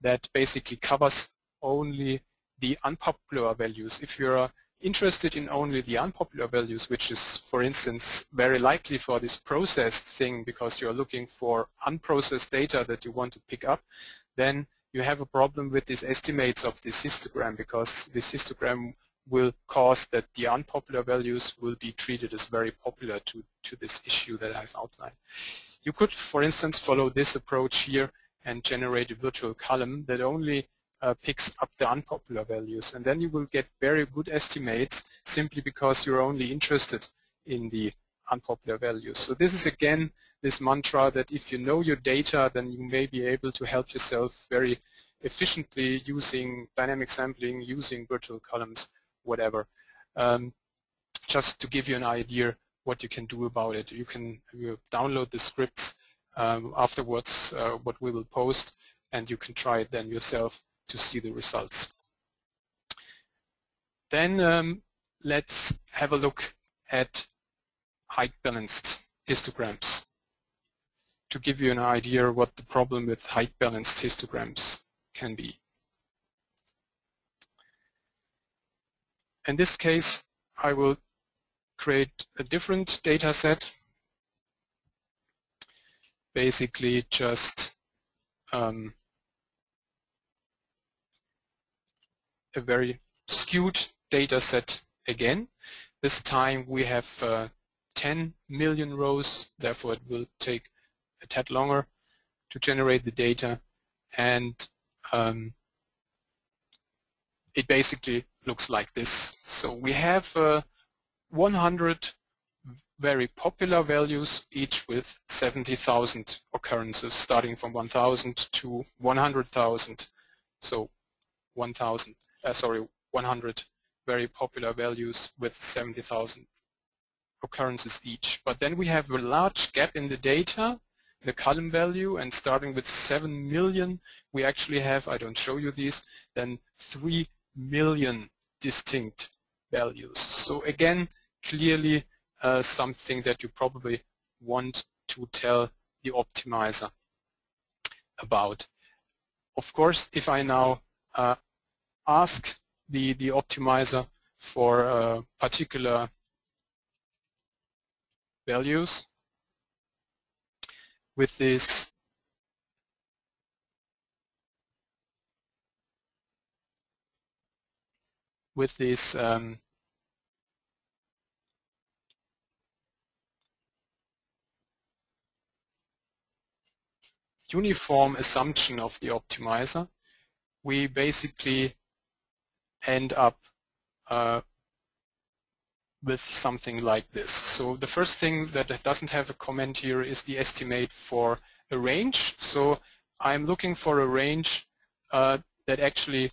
that basically covers only the unpopular values. If you're interested in only the unpopular values, which is, for instance, very likely for this processed thing because you're looking for unprocessed data that you want to pick up, then you have a problem with these estimates of this histogram, because this histogram will cause that the unpopular values will be treated as very popular to this issue that I've outlined. You could, for instance, follow this approach here and generate a virtual column that only picks up the unpopular values, and then you will get very good estimates simply because you're only interested in the unpopular values. So this is again this mantra that if you know your data, then you may be able to help yourself very efficiently using dynamic sampling, using virtual columns, whatever. Just to give you an idea what you can do about it. You can download the scripts afterwards, what we will post, and you can try it then yourself to see the results. Then let's have a look at height-balanced histograms to give you an idea what the problem with height-balanced histograms can be. In this case, I will create a different data set, basically just a very skewed data set again. This time we have 10 million rows, therefore it will take a tad longer to generate the data, and it basically looks like this. So we have 100 very popular values, each with 70,000 occurrences, starting from 1,000 to 100,000. So 100 very popular values with 70,000 occurrences each. But then we have a large gap in the data, the column value, and starting with 7 million, we actually have, I don't show you these, then 3 million distinct values. So again, clearly something that you probably want to tell the optimizer about. Of course, if I now ask the optimizer for particular values with this uniform assumption of the optimizer, we basically end up with something like this. So the first thing that doesn't have a comment here is the estimate for a range. So I'm looking for a range that actually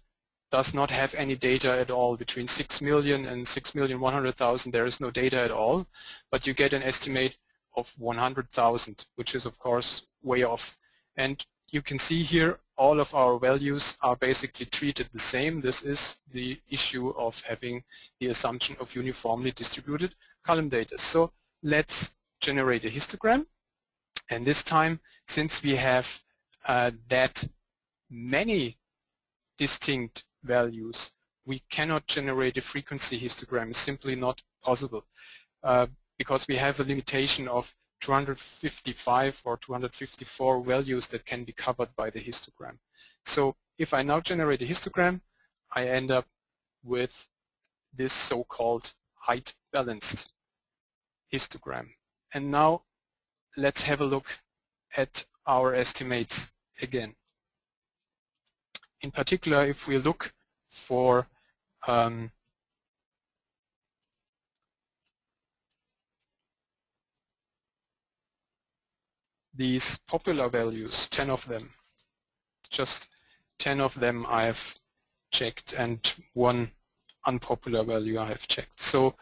does not have any data at all. Between 6 million and 6,100,000 there is no data at all, but you get an estimate of 100,000, which is of course way off. And you can see here all of our values are basically treated the same. This is the issue of having the assumption of uniformly distributed column data. So let's generate a histogram, and this time, since we have that many distinct values, we cannot generate a frequency histogram. It's simply not possible because we have a limitation of 255 or 254 values that can be covered by the histogram. So if I now generate a histogram, I end up with this so-called height-balanced histogram. And now let's have a look at our estimates again. In particular, if we look for these popular values, 10 of them, just 10 of them I've checked, and one unpopular value I have checked. So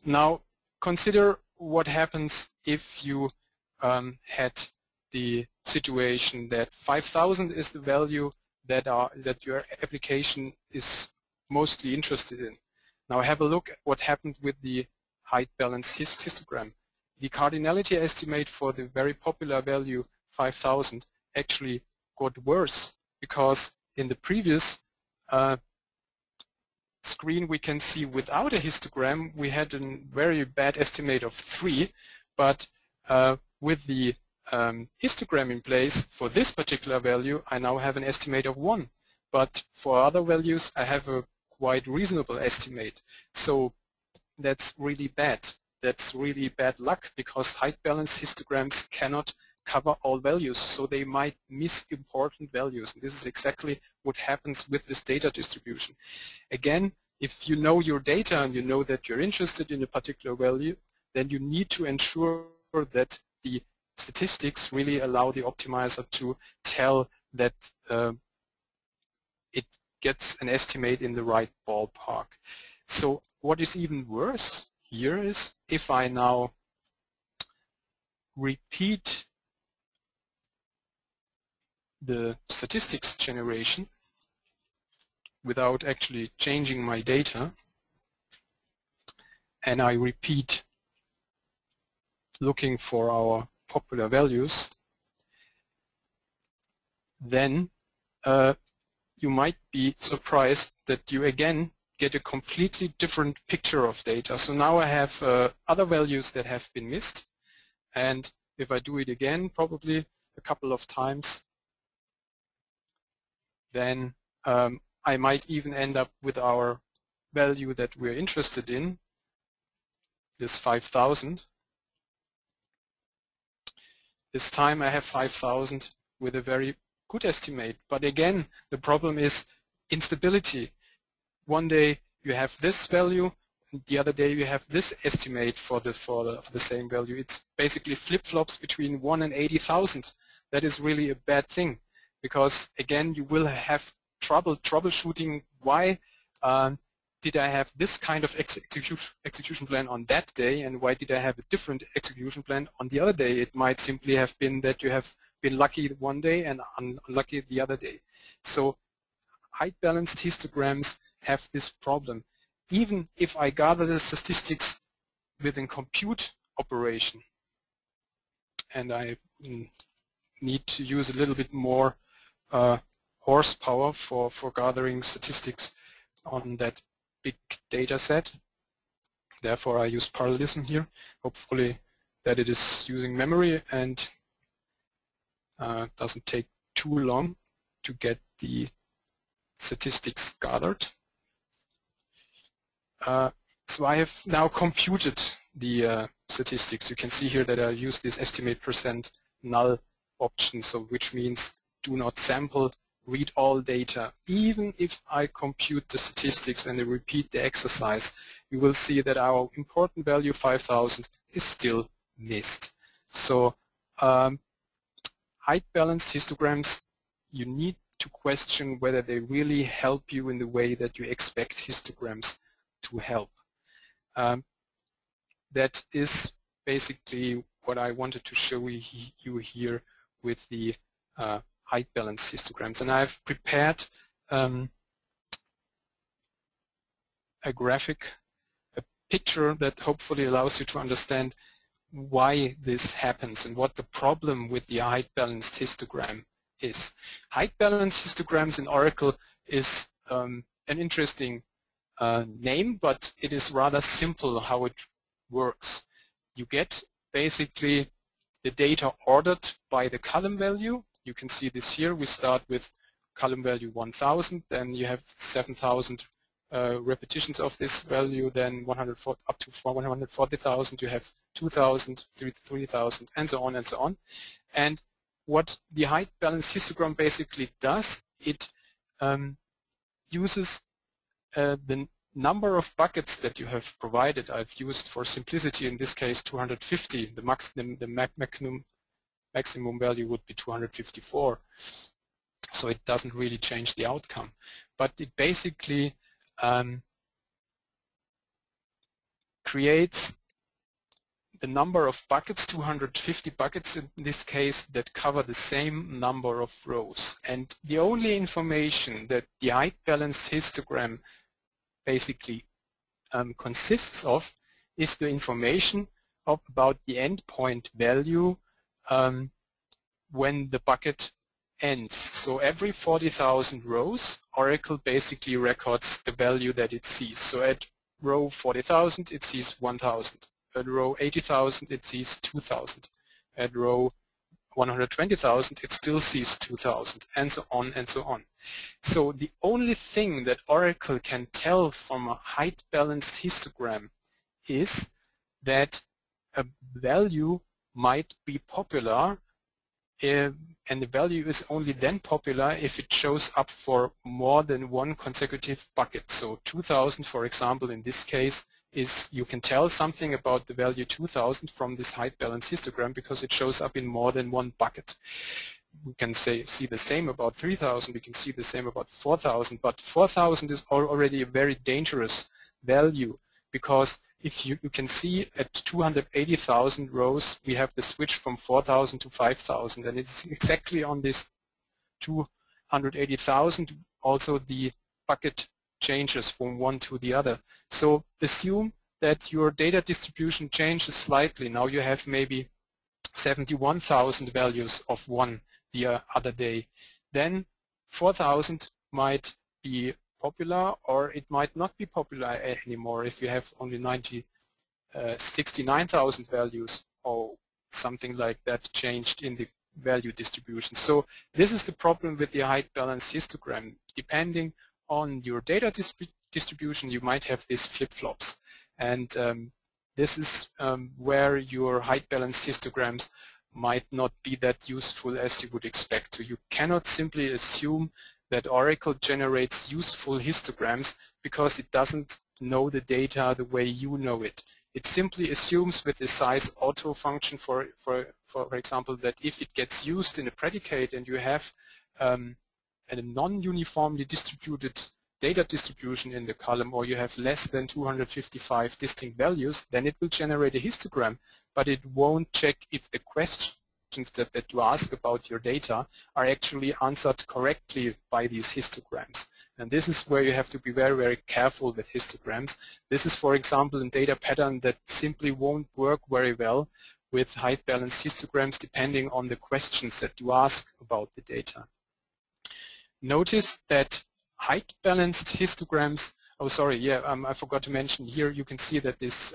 now consider what happens if you had the situation that 5,000 is the value that your application is mostly interested in. Now have a look at what happened with the height balance histogram. The cardinality estimate for the very popular value 5000 actually got worse, because in the previous screen we can see without a histogram we had a very bad estimate of 3, but with the histogram in place for this particular value I now have an estimate of 1, but for other values I have a quite reasonable estimate. So that's really bad. That's really bad luck, because height balance histograms cannot cover all values, so they might miss important values. And this is exactly what happens with this data distribution. Again, if you know your data and you know that you're interested in a particular value, then you need to ensure that the statistics really allow the optimizer to tell that it gets an estimate in the right ballpark. So what is even worse here is if I now repeat the statistics generation without actually changing my data, and I repeat looking for our popular values, then you might be surprised that you again get a completely different picture of data. So now I have other values that have been missed, and if I do it again probably a couple of times, then I might even end up with our value that we're interested in, this 5000. This time I have 5000 with a very good estimate, but again the problem is instability. One day you have this value, and the other day you have this estimate for the same value. It's basically flip-flops between 1 and 80,000. That is really a bad thing, because again you will have trouble troubleshooting why did I have this kind of execution plan on that day, and why did I have a different execution plan on the other day. It might simply have been that you have been lucky one day and unlucky the other day. So height balanced histograms have this problem. Even if I gather the statistics within compute operation, and I need to use a little bit more horsepower for gathering statistics on that big data set. Therefore I use parallelism here. Hopefully that it is using memory and doesn't take too long to get the statistics gathered. So I have now computed the statistics. You can see here that I use this estimate percent null option, so which means do not sample, read all data. Even if I compute the statistics and I repeat the exercise, you will see that our important value 5000 is still missed. So height balanced histograms, you need to question whether they really help you in the way that you expect histograms to help. That is basically what I wanted to show you here with the height balance histograms. And I've prepared a graphic, a picture that hopefully allows you to understand why this happens and what the problem with the height balanced histogram is. Height balanced histograms in Oracle is an interesting name, but it is rather simple how it works. You get basically the data ordered by the column value. You can see this here. We start with column value 1000, then you have 7000 repetitions of this value, then up to 140,000 you have 2000, 3000, and so on and so on. And what the height balance histogram basically does, it uses the number of buckets that you have provided. I've used for simplicity in this case 250. The maximum value would be 254. So it doesn't really change the outcome. But it basically creates the number of buckets, 250 buckets in this case, that cover the same number of rows. And the only information that the height balanced histogram basically consists of is the information about the endpoint value when the bucket ends. So every 40,000 rows, Oracle basically records the value that it sees. So at row 40,000 it sees 1,000. At row 80,000 it sees 2,000. At row 120,000 it still sees 2,000, and so on and so on. So the only thing that Oracle can tell from a height balanced histogram is that a value might be popular, and the value is only then popular if it shows up for more than one consecutive bucket. So 2,000, for example, in this case, is you can tell something about the value 2,000 from this height balance histogram because it shows up in more than one bucket. We can see the same about 3,000, we can see the same about 4,000, but 4,000 is already a very dangerous value, because if you can see at 280,000 rows we have the switch from 4,000 to 5,000, and it's exactly on this 280,000 also the bucket changes from one to the other. So assume that your data distribution changes slightly. Now you have maybe 71,000 values of one the other day. Then 4,000 might be popular, or it might not be popular anymore if you have only 69,000 values or something like that changed in the value distribution. So this is the problem with the height balance histogram. Depending on your data distribution, you might have these flip-flops, and this is where your height balance histograms might not be that useful as you would expect. So you cannot simply assume that Oracle generates useful histograms because it doesn't know the data the way you know it. It simply assumes with the size auto function, for example, that if it gets used in a predicate and you have a non-uniformly distributed data distribution in the column, or you have less than 255 distinct values, then it will generate a histogram, but it won't check if the questions that you ask about your data are actually answered correctly by these histograms. And this is where you have to be very, very careful with histograms. This is, for example, a data pattern that simply won't work very well with height balanced histograms depending on the questions that you ask about the data. Notice that height balanced histograms, I forgot to mention here, you can see that this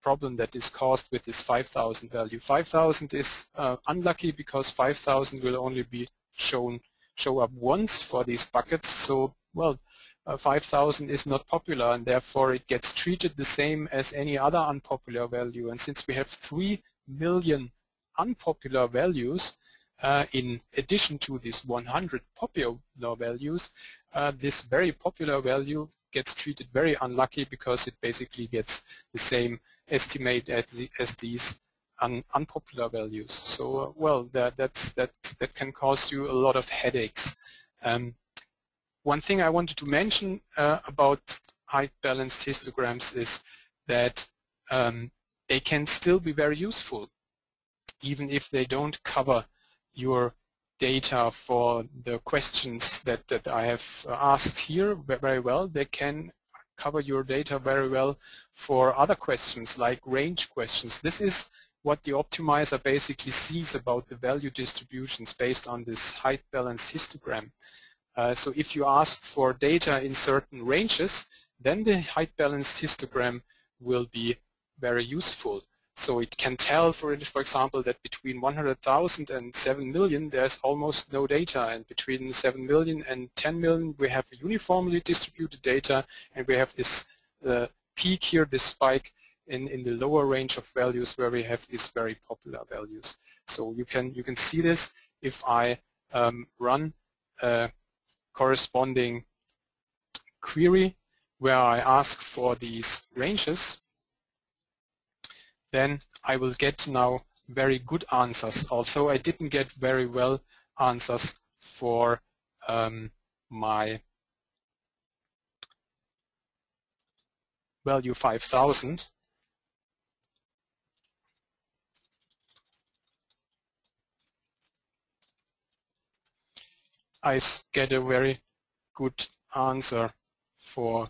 problem that is caused with this 5,000 value. 5,000 is unlucky because 5,000 will only be show up once for these buckets. So, well, 5,000 is not popular, and therefore it gets treated the same as any other unpopular value. And since we have 3 million unpopular values, in addition to these 100 popular values, this very popular value gets treated very unlucky because it basically gets the same estimate as these unpopular values. So, well, that can cause you a lot of headaches. One thing I wanted to mention about height balanced histograms is that they can still be very useful, even if they don't cover your data for the questions that I have asked here very well. They can cover your data very well for other questions like range questions. This is what the optimizer basically sees about the value distributions based on this height balanced histogram. So if you ask for data in certain ranges, then the height balanced histogram will be very useful. So it can tell, for example, that between 100,000 and 7 million there's almost no data, and between 7 million and 10 million we have uniformly distributed data, and we have this peak here, this spike in the lower range of values where we have these very popular values. So you can see this if I run a corresponding query where I ask for these ranges. Then I will get now very good answers, although I didn't get very well answers for my value 5,000. I get a very good answer for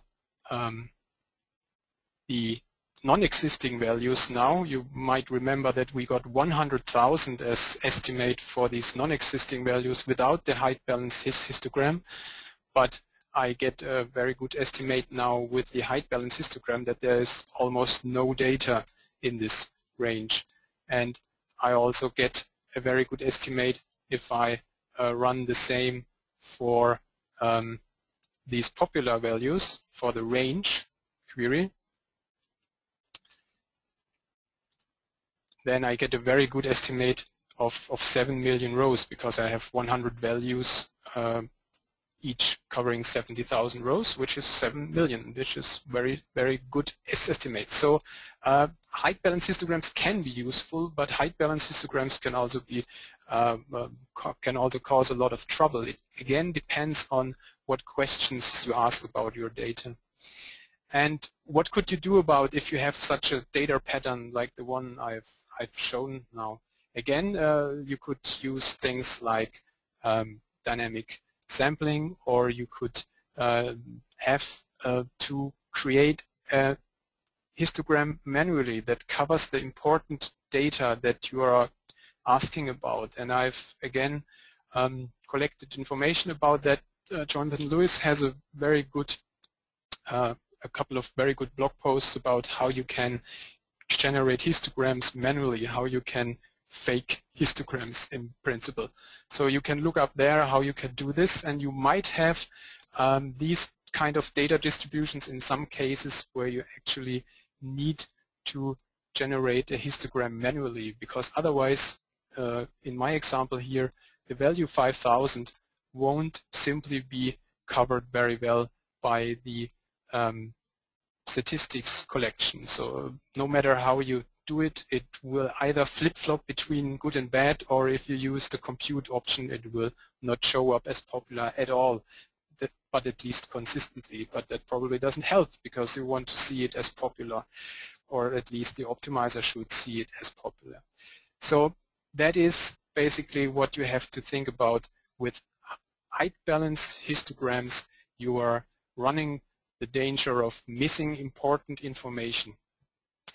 the non-existing values now. You might remember that we got 100,000 as estimate for these non-existing values without the height balance histogram, but I get a very good estimate now with the height balance histogram that there is almost no data in this range. And I also get a very good estimate if I run the same for these popular values for the range query. Then I get a very good estimate of 7 million rows because I have 100 values each covering 70,000 rows, which is 7 million, which is very, very good estimate. So height balance histograms can be useful, but height balance histograms can also be cause a lot of trouble. It again depends on what questions you ask about your data. And what could you do about if you have such a data pattern like the one I've shown now? Again, you could use things like dynamic sampling, or you could have to create a histogram manually that covers the important data that you are asking about. And I've again collected information about that. Jonathan Lewis has a very good a couple of very good blog posts about how you can generate histograms manually, how you can fake histograms in principle. So you can look up there how you can do this, and you might have these kind of data distributions in some cases where you actually need to generate a histogram manually, because otherwise, in my example here, the value 5,000 won't simply be covered very well by the statistics collection. So no matter how you do it, it will either flip-flop between good and bad, or if you use the compute option, it will not show up as popular at all, but at least consistently. But that probably doesn't help, because you want to see it as popular, or at least the optimizer should see it as popular. So that is basically what you have to think about with height-balanced histograms. You are running the danger of missing important information.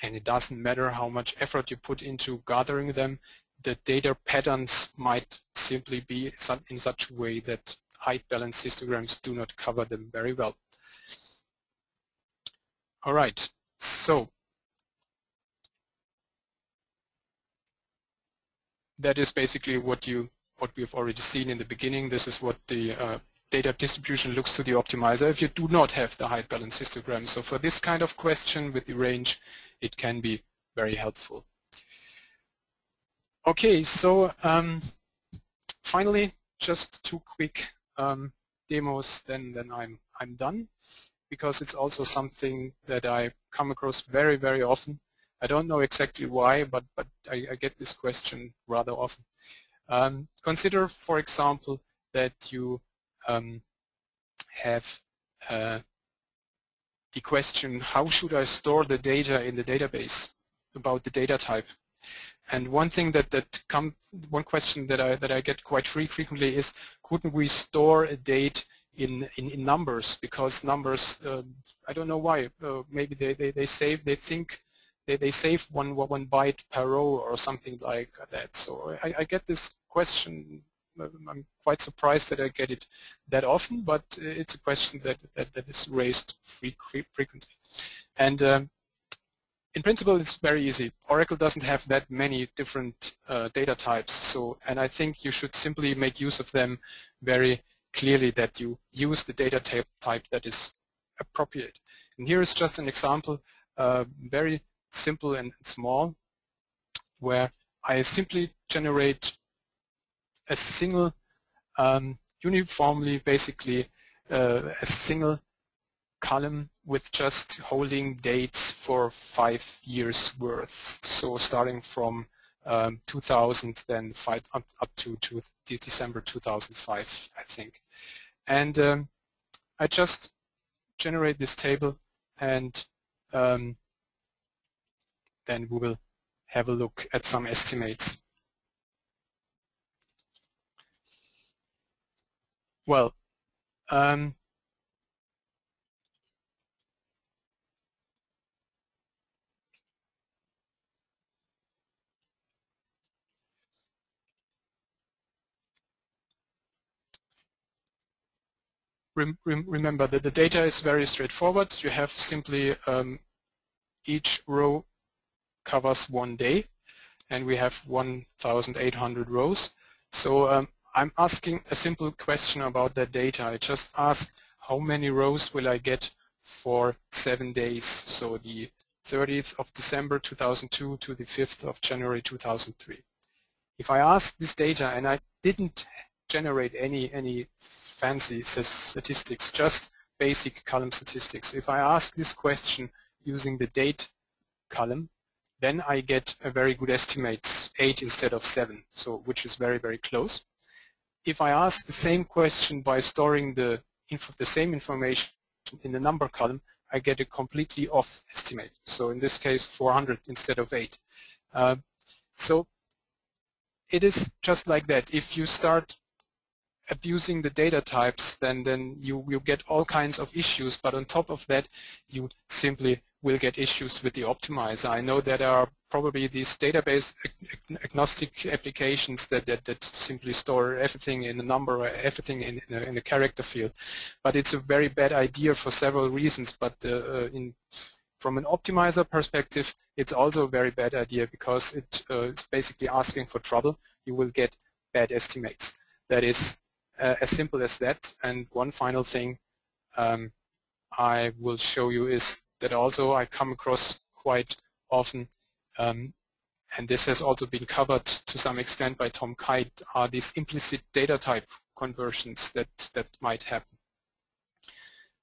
And it doesn't matter how much effort you put into gathering them, the data patterns might simply be in such a way that height-balanced histograms do not cover them very well. All right, so that is basically what we've already seen in the beginning. This is what the data distribution looks to the optimizer if you do not have the height balance histogram. So for this kind of question with the range, it can be very helpful. Okay, so finally, just 2 quick demos, then I'm done, because it's also something that I come across very, very often. I don't know exactly why, but I get this question rather often. Consider, for example, that you have the question, how should I store the data in the database about the data type? And one thing one question that I get quite frequently is, couldn't we store a date in numbers? Because numbers, I don't know why. Maybe they save one byte per row or something like that. So I get this question. I'm quite surprised that I get it that often, but it's a question that is raised frequently. And in principle, it's very easy. Oracle doesn't have that many different data types, and I think you should simply make use of them very clearly, that you use the data type that is appropriate. And here is just an example, very simple and small, where I simply generate a single, uniformly, basically a single column with just holding dates for 5 years worth. So starting from 2000, then up to December 2005, I think. And I just generate this table, and then we will have a look at some estimates. Well, remember that the data is very straightforward. You have simply each row covers one day, and we have 1,800 rows. So I'm asking a simple question about that data. I just ask how many rows will I get for 7 days, so the 30th of December 2002 to the 5th of January 2003. If I ask this data, and I didn't generate any fancy statistics, just basic column statistics. If I ask this question using the date column, then I get a very good estimate, 8 instead of 7, so which is very, very close. If I ask the same question by storing the same information in the number column, I get a completely off estimate. So in this case, 400 instead of 8. So it is just like that. If you start abusing the data types, then you will get all kinds of issues, but on top of that, you simply will get issues with the optimizer. I know that there are probably these database agnostic applications that simply store everything in a number or everything in a character field, but it's a very bad idea for several reasons. But from an optimizer perspective, it's also a very bad idea because it's basically asking for trouble. You will get bad estimates. That is as simple as that. And one final thing I will show you is that also I come across quite often, and this has also been covered to some extent by Tom Kite, are these implicit data type conversions that might happen.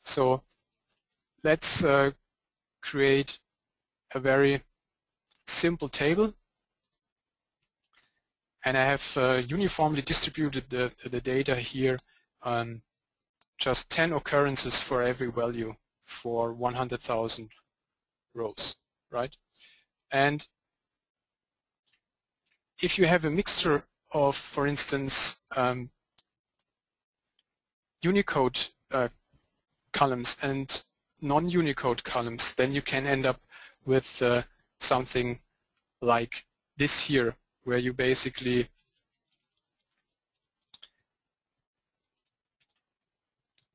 So let's create a very simple table, and I have uniformly distributed the data here, just 10 occurrences for every value for 100,000 rows, right? And if you have a mixture of, for instance, Unicode columns and non-Unicode columns, then you can end up with something like this here, where you basically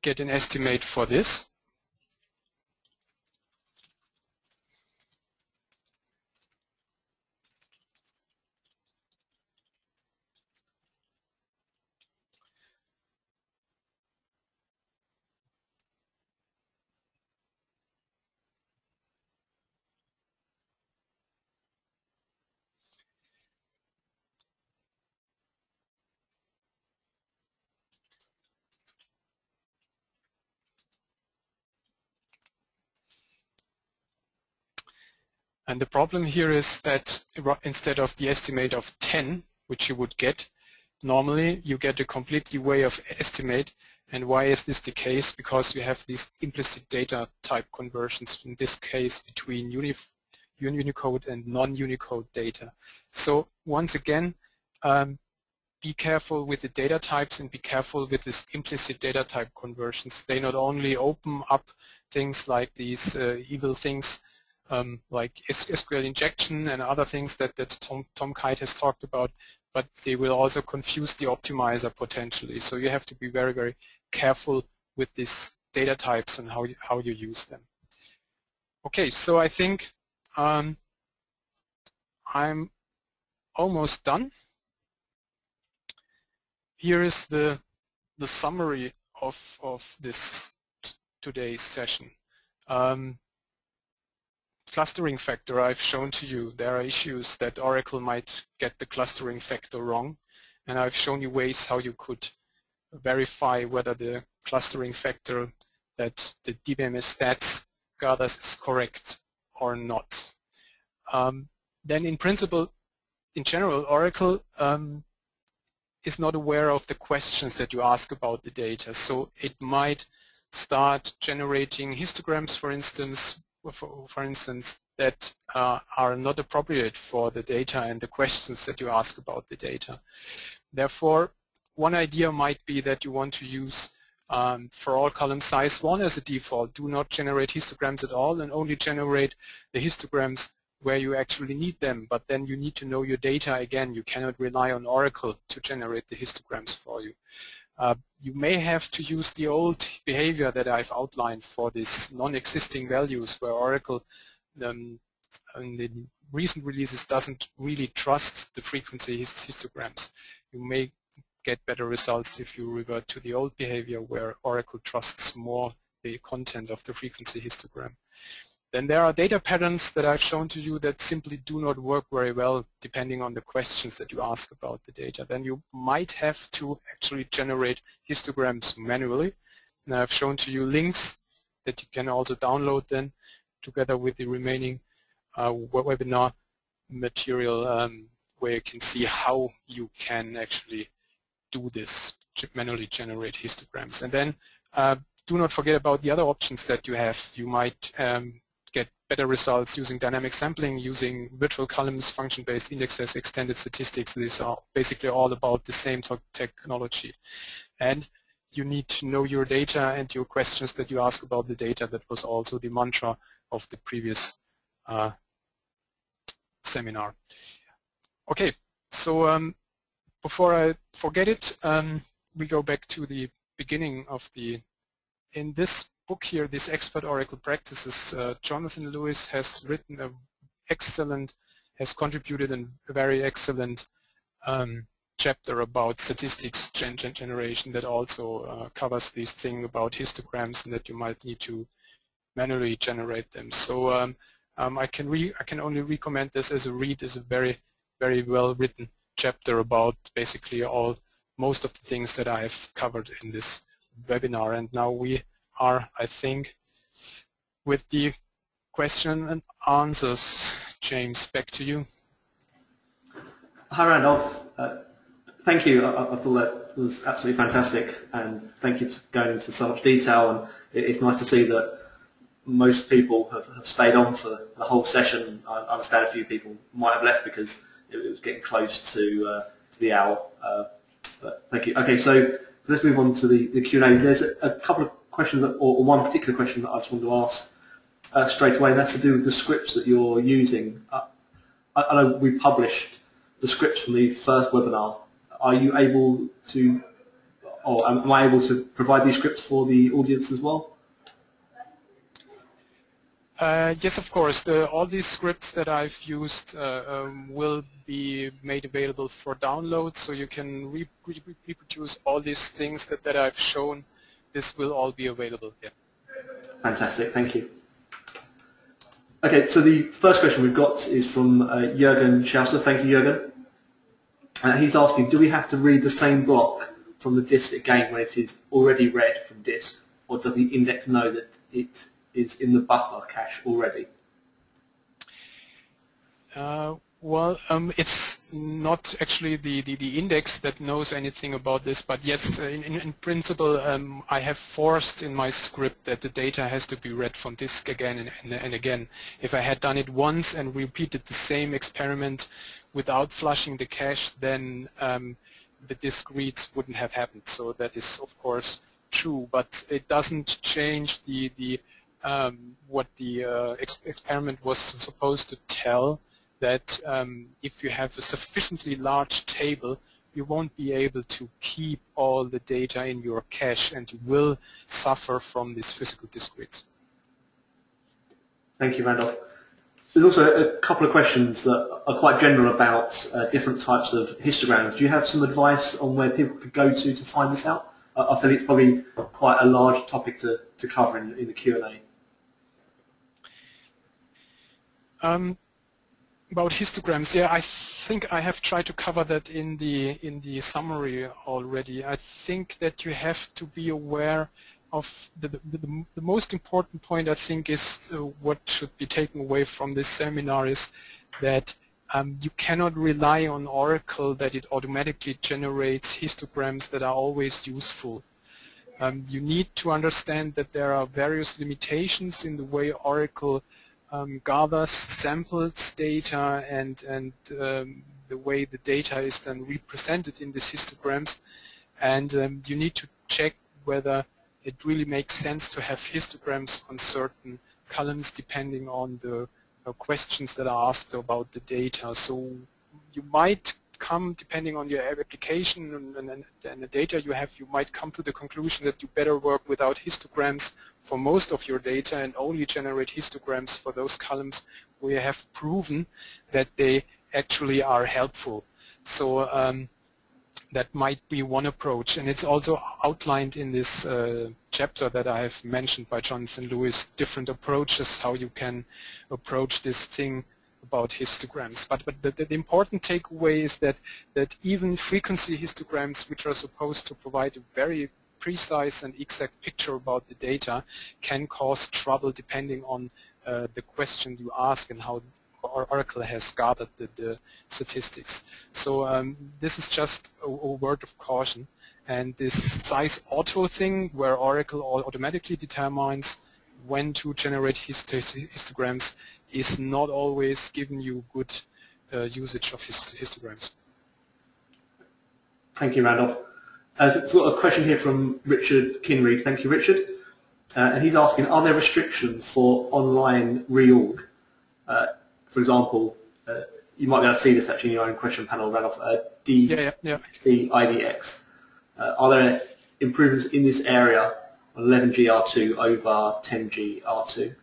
get an estimate for this. And the problem here is that instead of the estimate of 10, which you would get, normally you get a completely way of estimate. And why is this the case? Because you have these implicit data type conversions, in this case between Unicode and non-Unicode data. So once again, be careful with the data types and be careful with this implicit data type conversions. They not only open up things like these evil things like SQL injection and other things that Tom Kite has talked about, but they will also confuse the optimizer potentially. So you have to be very, very careful with these data types and how you use them. Okay, so I think I'm almost done. Here is the summary of this today's session. Clustering factor I've shown to you. There are issues that Oracle might get the clustering factor wrong, and I've shown you ways how you could verify whether the clustering factor that the DBMS stats gathers is correct or not. Then in principle, in general, Oracle is not aware of the questions that you ask about the data, so it might start generating histograms, for instance, that are not appropriate for the data and the questions that you ask about the data. Therefore, one idea might be that you want to use for all columns size 1 as a default. Do not generate histograms at all and only generate the histograms where you actually need them, but then you need to know your data again. You cannot rely on Oracle to generate the histograms for you. You may have to use the old behavior that I've outlined for these non-existing values where Oracle in the recent releases doesn't really trust the frequency histograms. You may get better results if you revert to the old behavior where Oracle trusts more the content of the frequency histogram. Then there are data patterns that I've shown to you that simply do not work very well depending on the questions that you ask about the data. Then you might have to actually generate histograms manually. And I've shown to you links that you can also download then together with the remaining webinar material where you can see how you can actually do this, manually generate histograms. And then do not forget about the other options that you have. You might get better results using dynamic sampling, using virtual columns, function-based indexes, extended statistics. These are basically all about the same technology. And you need to know your data and your questions that you ask about the data. That was also the mantra of the previous seminar. Okay, so before I forget it, we go back to the beginning of in this book here, this Expert Oracle Practices, Jonathan Lewis has written has contributed a very excellent chapter about statistics generation that also covers this thing about histograms and that you might need to manually generate them. So I can only recommend this as a read. It's a very, very well written chapter about basically most of the things that I've covered in this webinar. And now we are, I think, with the question and answers. James, back to you. Hi Randolph, thank you. I thought that was absolutely fantastic, and thank you for going into so much detail. And it's nice to see that most people have stayed on for the whole session. I understand a few people might have left because it was getting close to the hour. But thank you. Okay, so let's move on to the Q&A. There's a couple of questions, or one particular question that I just wanted to ask straight away, and that's to do with the scripts that you're using. I know we published the scripts from the first webinar. Are you able to, or am I able to provide these scripts for the audience as well? Yes, of course. All these scripts that I've used will be made available for download, so you can reproduce all these things that I've shown. This will all be available. Yeah. Fantastic, thank you. Okay, so the first question we've got is from Jürgen Schauser. Thank you, Jürgen. He's asking, do we have to read the same block from the disk again when it is already read from disk, or does the index know that it is in the buffer cache already? Well, it's not actually the index that knows anything about this, but yes, in principle, I have forced in my script that the data has to be read from disk again and again. If I had done it once and repeated the same experiment without flushing the cache, then the disk reads wouldn't have happened. So that is, of course, true, but it doesn't change what the experiment was supposed to tell, that if you have a sufficiently large table, you won't be able to keep all the data in your cache, and you will suffer from these physical disk reads. Thank you, Randolph. There's also a couple of questions that are quite general about different types of histograms. Do you have some advice on where people could go to find this out? I feel it's probably quite a large topic to cover in the Q&A. About histograms, yeah, I think I have tried to cover that in the summary already. I think that you have to be aware of the most important point. I think is what should be taken away from this seminar is that you cannot rely on Oracle that it automatically generates histograms that are always useful. You need to understand that there are various limitations in the way Oracle gathers samples data and the way the data is then represented in these histograms. and you need to check whether it really makes sense to have histograms on certain columns depending on the questions that are asked about the data. So you might come, depending on your application and the data you have, you might come to the conclusion that you better work without histograms for most of your data and only generate histograms for those columns where you have proven that they actually are helpful. So that might be one approach, and it's also outlined in this chapter that I have mentioned by Jonathan Lewis, different approaches how you can approach this thing about histograms. But the important takeaway is that even frequency histograms, which are supposed to provide a very precise and exact picture about the data, can cause trouble depending on the questions you ask and how Oracle has gathered the statistics. So this is just a word of caution. And this size auto thing, where Oracle automatically determines when to generate histograms, is not always giving you good usage of histograms. Thank you, Randolph. So we've got a question here from Richard Kinreid. Thank you, Richard. And he's asking, are there restrictions for online reorg? For example, you might be able to see this actually in your own question panel, Randolph, DCIDX. Are there improvements in this area on 11G-R2 over 10G-R2?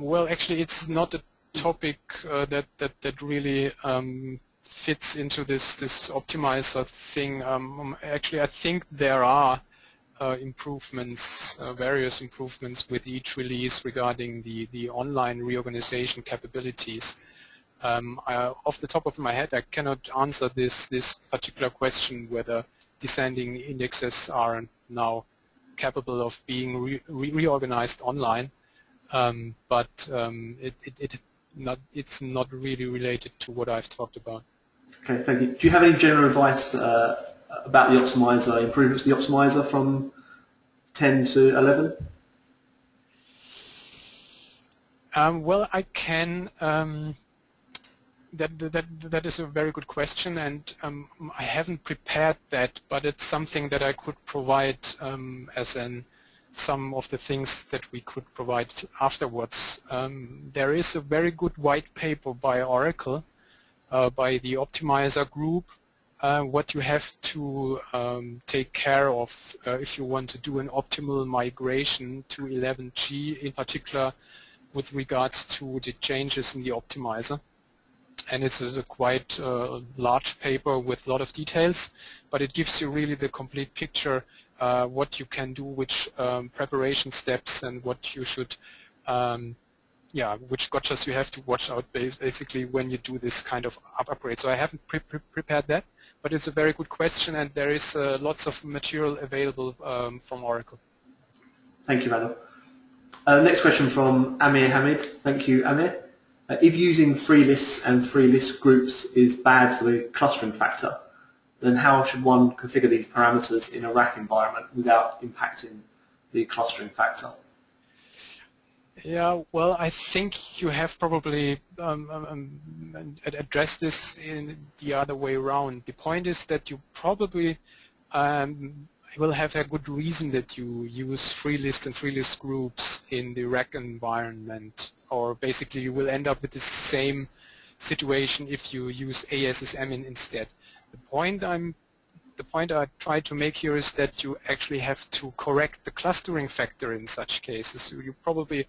Well, actually, it's not a topic that really fits into this optimizer thing. Actually, I think there are improvements, various improvements with each release regarding the online reorganization capabilities. Off the top of my head, I cannot answer this particular question whether descending indexes are now capable of being reorganized online. But it's not really related to what I've talked about. Okay, thank you. Do you have any general advice about the optimizer, improvements to the optimizer from 10 to 11? Well, I can. That is a very good question, and I haven't prepared that, but it's something that I could provide as some of the things that we could provide afterwards. There is a very good white paper by Oracle, by the optimizer group, what you have to take care of if you want to do an optimal migration to 11G, in particular with regards to the changes in the optimizer. And it's a quite large paper with a lot of details, but it gives you really the complete picture what you can do, which preparation steps, and what you should, which gotchas you have to watch out basically when you do this kind of upgrade. So I haven't prepared that, but it's a very good question, and there is lots of material available from Oracle. Thank you, Randolph. Next question from Amir Hamid. Thank you, Amir. If using free lists and free list groups is bad for the clustering factor, then how should one configure these parameters in a rack environment without impacting the clustering factor? Yeah, well, I think you have probably addressed this in the other way around. The point is that you probably will have a good reason that you use free list and free list groups in the rack environment, or basically you will end up with the same situation if you use ASSM instead. The point I try to make here is that you actually have to correct the clustering factor in such cases. So you probably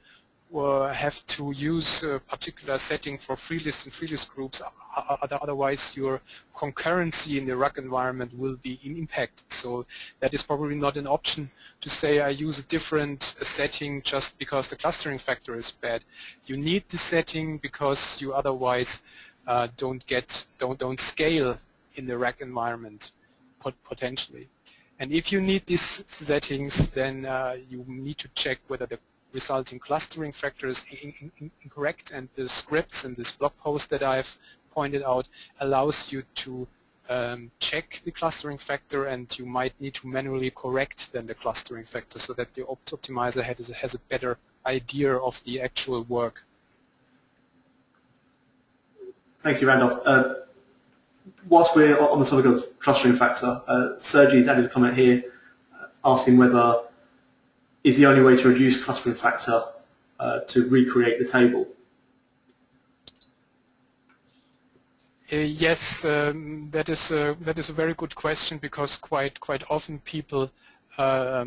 have to use a particular setting for free list and free list groups, otherwise your concurrency in the rack environment will be impacted. So that is probably not an option to say I use a different setting just because the clustering factor is bad. You need the setting because you otherwise don't scale in the rack environment potentially. And if you need these settings, then you need to check whether the resulting clustering factor is incorrect, and the scripts and this blog post that I've pointed out allows you to check the clustering factor, and you might need to manually correct then the clustering factor so that the optimizer has a better idea of the actual work. Thank you, Randolph. whilst we're on the topic of clustering factor, Sergi's added a comment here asking whether is the only way to reduce clustering factor to recreate the table. Yes, that is a very good question, because quite often people are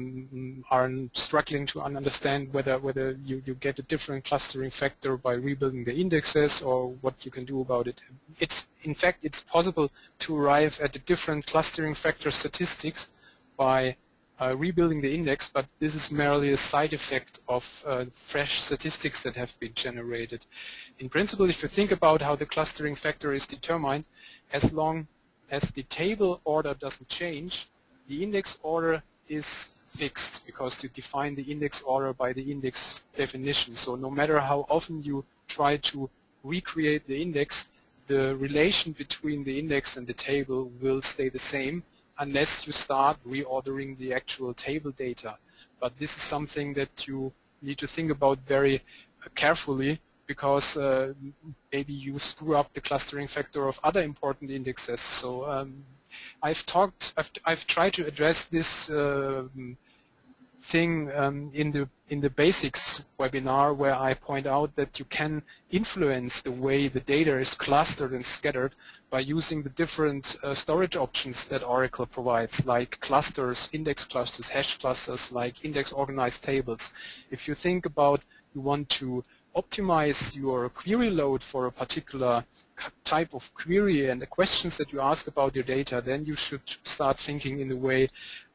struggling to understand whether you get a different clustering factor by rebuilding the indexes, or what you can do about it. In fact, it's possible to arrive at a different clustering factor statistics by rebuilding the index, but this is merely a side effect of fresh statistics that have been generated. In principle, if you think about how the clustering factor is determined, as long as the table order doesn't change, the index order is fixed, because you define the index order by the index definition. So no matter how often you try to recreate the index, the relation between the index and the table will stay the same, unless you start reordering the actual table data. But this is something that you need to think about very carefully, because maybe you screw up the clustering factor of other important indexes. So I've tried to address this thing in the basics webinar, where I point out that you can influence the way the data is clustered and scattered by using the different storage options that Oracle provides, like clusters, index clusters, hash clusters, like index organized tables. If you think about you want to optimize your query load for a particular type of query and the questions that you ask about your data, then you should start thinking in a way,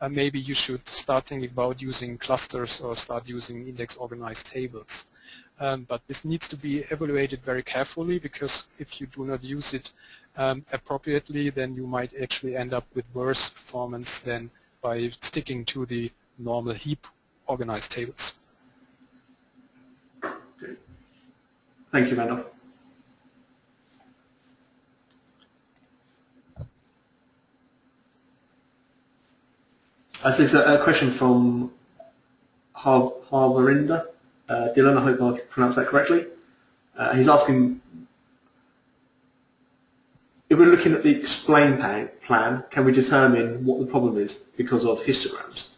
maybe you should start thinking about using clusters or start using index organized tables. But this needs to be evaluated very carefully, because if you do not use it appropriately, then you might actually end up with worse performance than by sticking to the normal heap organized tables. Thank you, Randolph. This is a question from Harvarinder Dylan. I hope I pronounced that correctly. He's asking, if we're looking at the explain plan, can we determine what the problem is because of histograms?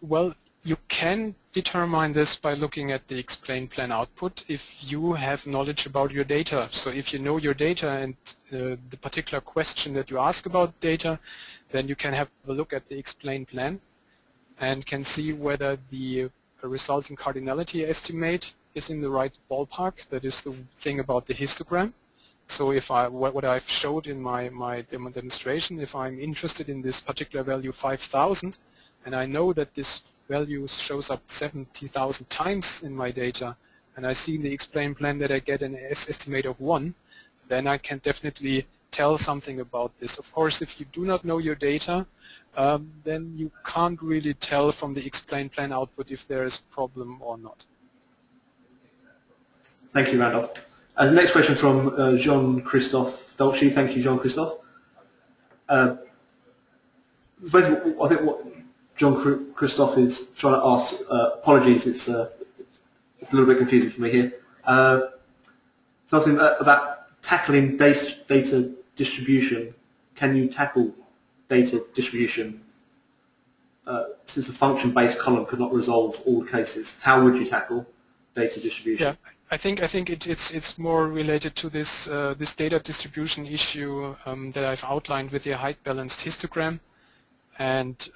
Well, you can determine this by looking at the explain plan output if you have knowledge about your data. So if you know your data and the particular question that you ask about data, then you can have a look at the explain plan and can see whether the resulting cardinality estimate is in the right ballpark. That is the thing about the histogram. So if what I've showed in my demonstration, if I'm interested in this particular value 5,000, and I know that this value shows up 70,000 times in my data, and I see in the explain plan that I get an estimate of 1, then I can definitely tell something about this. Of course, if you do not know your data, then you can't really tell from the explain plan output if there is a problem or not. Thank you, Randolph. The next question from Jean-Christophe Dolce. Thank you, Jean-Christophe. I think what Jean-Christophe is trying to ask, apologies, it's a little bit confusing for me here. It's asking about tackling data distribution. Can you tackle data distribution since a function-based column could not resolve all cases? How would you tackle data distribution? Yeah, I think it's more related to this this data distribution issue that I've outlined with the height balanced histogram, and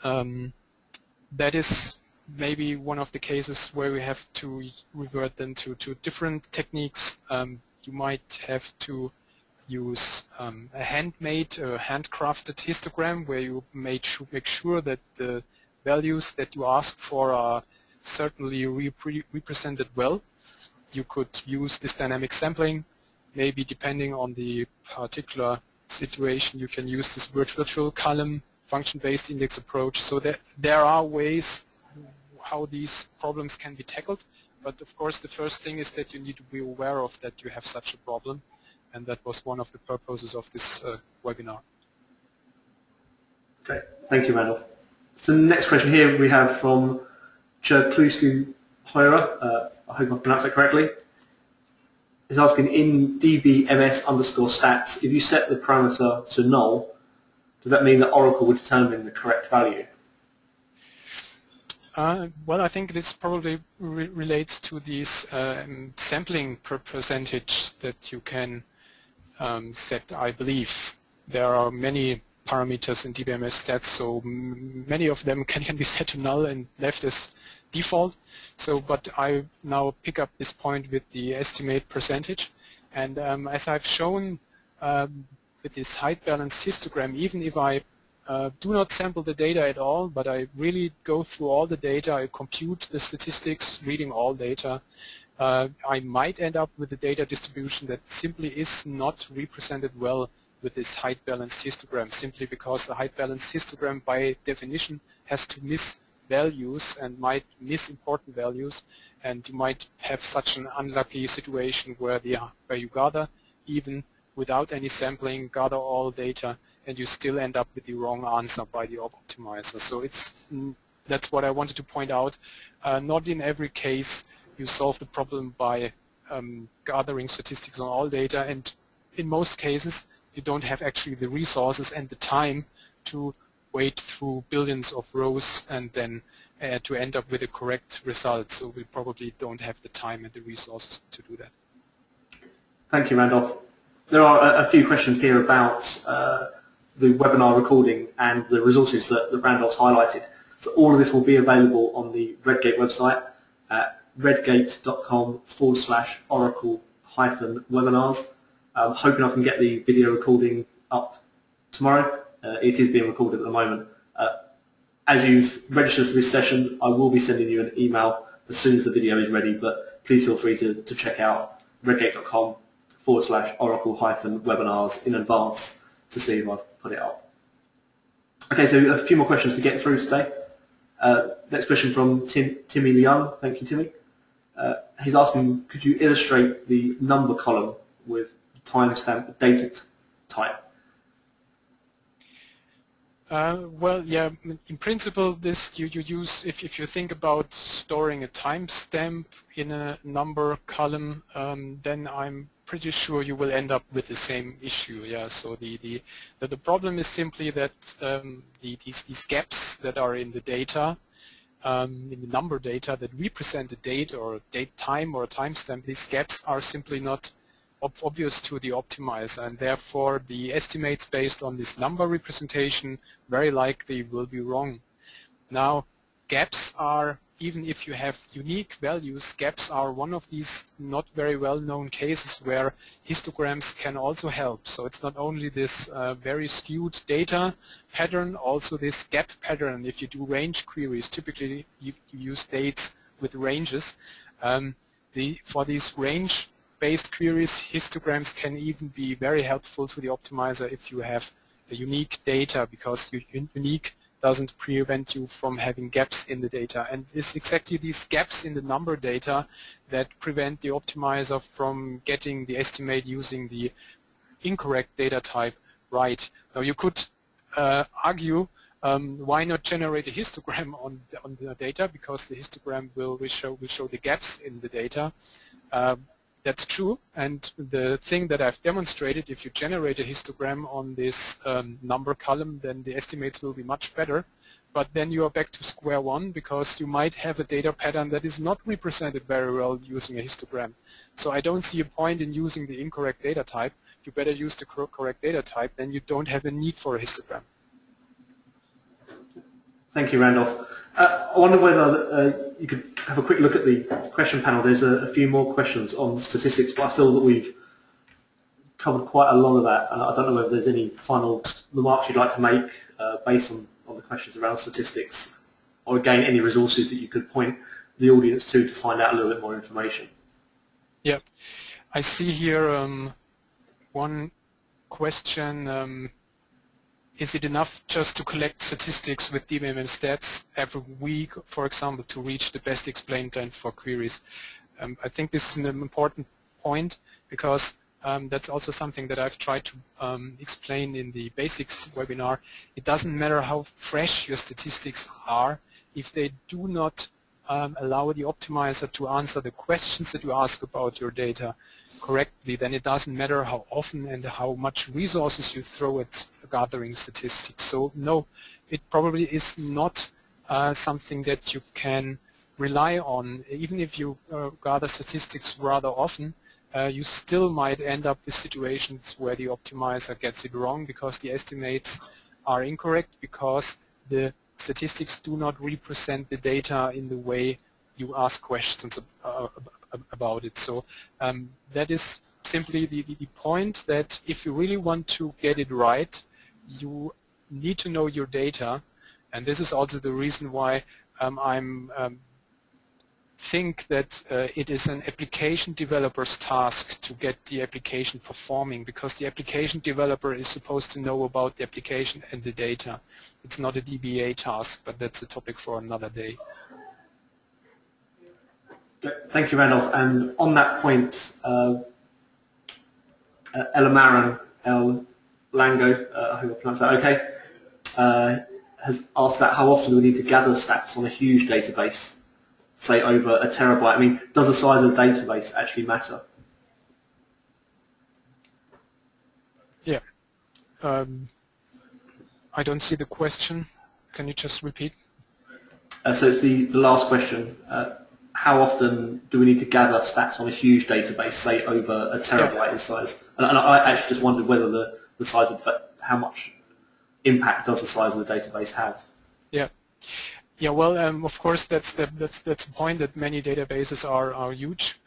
that is maybe one of the cases where we have to revert then to different techniques. You might have to use a handmade or handcrafted histogram where you make sure that the values that you ask for are certainly represented well. You could use this dynamic sampling. Maybe depending on the particular situation, you can use this virtual column function-based index approach. So there are ways how these problems can be tackled. But of course, the first thing is that you need to be aware of that you have such a problem. And that was one of the purposes of this webinar. Okay, thank you, Randolph. So the next question here we have from Cherklusku Hoira. I hope I've pronounced that correctly. is asking, in dbms underscore stats, if you set the parameter to null, does that mean that Oracle would determine the correct value? Well, I think this probably relates to these sampling percentage that you can set, I believe. There are many parameters in dbms stats, so many of them can be set to null and left as default. So, but I now pick up this point with the estimate percentage, and as I've shown with this height balanced histogram, even if I do not sample the data at all, but I really go through all the data, I compute the statistics, reading all data, I might end up with a data distribution that simply is not represented well with this height balanced histogram, simply because the height balanced histogram by definition has to miss values and might miss important values, and you might have such an unlucky situation where you gather, even without any sampling, gather all data, and you still end up with the wrong answer by the optimizer. So that's what I wanted to point out. Not in every case you solve the problem by gathering statistics on all data, and in most cases you don't have actually the resources and the time to wade through billions of rows and then to end up with a correct result. So we probably don't have the time and the resources to do that. Thank you, Randolph. There are a few questions here about the webinar recording and the resources that Randolph's highlighted. So all of this will be available on the Redgate website at redgate.com/oracle-webinars. I'm hoping I can get the video recording up tomorrow. It is being recorded at the moment. As you've registered for this session, I will be sending you an email as soon as the video is ready, but please feel free to check out redgate.com/oracle-webinars in advance to see if I've put it up. Okay, so a few more questions to get through today. Next question from Timmy Leung. Thank you, Timmy. He's asking, could you illustrate the number column with timestamp data type? Well, yeah, in principle, this you use, if you think about storing a timestamp in a number column, then I'm pretty sure you will end up with the same issue. Yeah, so the problem is simply that these gaps that are in the data, in the number data that represent a date or a date time or a timestamp, these gaps are simply not obvious to the optimizer, and therefore the estimates based on this number representation very likely will be wrong. Now, gaps are, even if you have unique values, gaps are one of these not very well-known cases where histograms can also help. So it's not only this very skewed data pattern, also this gap pattern. If you do range queries, typically you use dates with ranges. For these range-based queries, histograms can even be very helpful to the optimizer if you have a unique data, because unique doesn't prevent you from having gaps in the data. And it's exactly these gaps in the number data that prevent the optimizer from getting the estimate using the incorrect data type right. Now you could argue why not generate a histogram on the data, because the histogram will show the gaps in the data. That's true, and the thing that I've demonstrated, if you generate a histogram on this number column, then the estimates will be much better, but then you are back to square one, because you might have a data pattern that is not represented very well using a histogram. So I don't see a point in using the incorrect data type. You better use the correct data type, then you don't have a need for a histogram. Thank you, Randolph. I wonder whether you could have a quick look at the question panel. There's a few more questions on statistics, but I feel that we've covered quite a lot of that. I don't know whether there's any final remarks you'd like to make based on the questions around statistics, or again, any resources that you could point the audience to find out a little bit more information. Yeah, I see here one question. Is it enough just to collect statistics with dbmm stats every week, for example, to reach the best explained trend for queries? I think this is an important point, because that's also something that I've tried to explain in the basics webinar. It doesn't matter how fresh your statistics are, if they do not allow the optimizer to answer the questions that you ask about your data correctly, then it doesn't matter how often and how much resources you throw at gathering statistics. So no, it probably is not something that you can rely on. Even if you gather statistics rather often, you still might end up with situations where the optimizer gets it wrong because the estimates are incorrect, because the statistics do not represent the data in the way you ask questions about it. So that is simply the point, that if you really want to get it right, you need to know your data. And this is also the reason why think that it is an application developer's task to get the application performing, because the application developer is supposed to know about the application and the data. It's not a DBA task, but that's a topic for another day. Thank you, Randolph. And on that point, Elamaran El Lango, I hope I pronounced that okay, has asked that how often do we need to gather stats on a huge database, say over a terabyte? I mean, does the size of the database actually matter? Yeah. I don't see the question. Can you just repeat? So it's the last question. How often do we need to gather stats on a huge database, say over a terabyte in size? And I actually just wondered whether the size of how much impact does the size of the database have? Yeah. Yeah, well, of course, that's the point, that many databases are huge,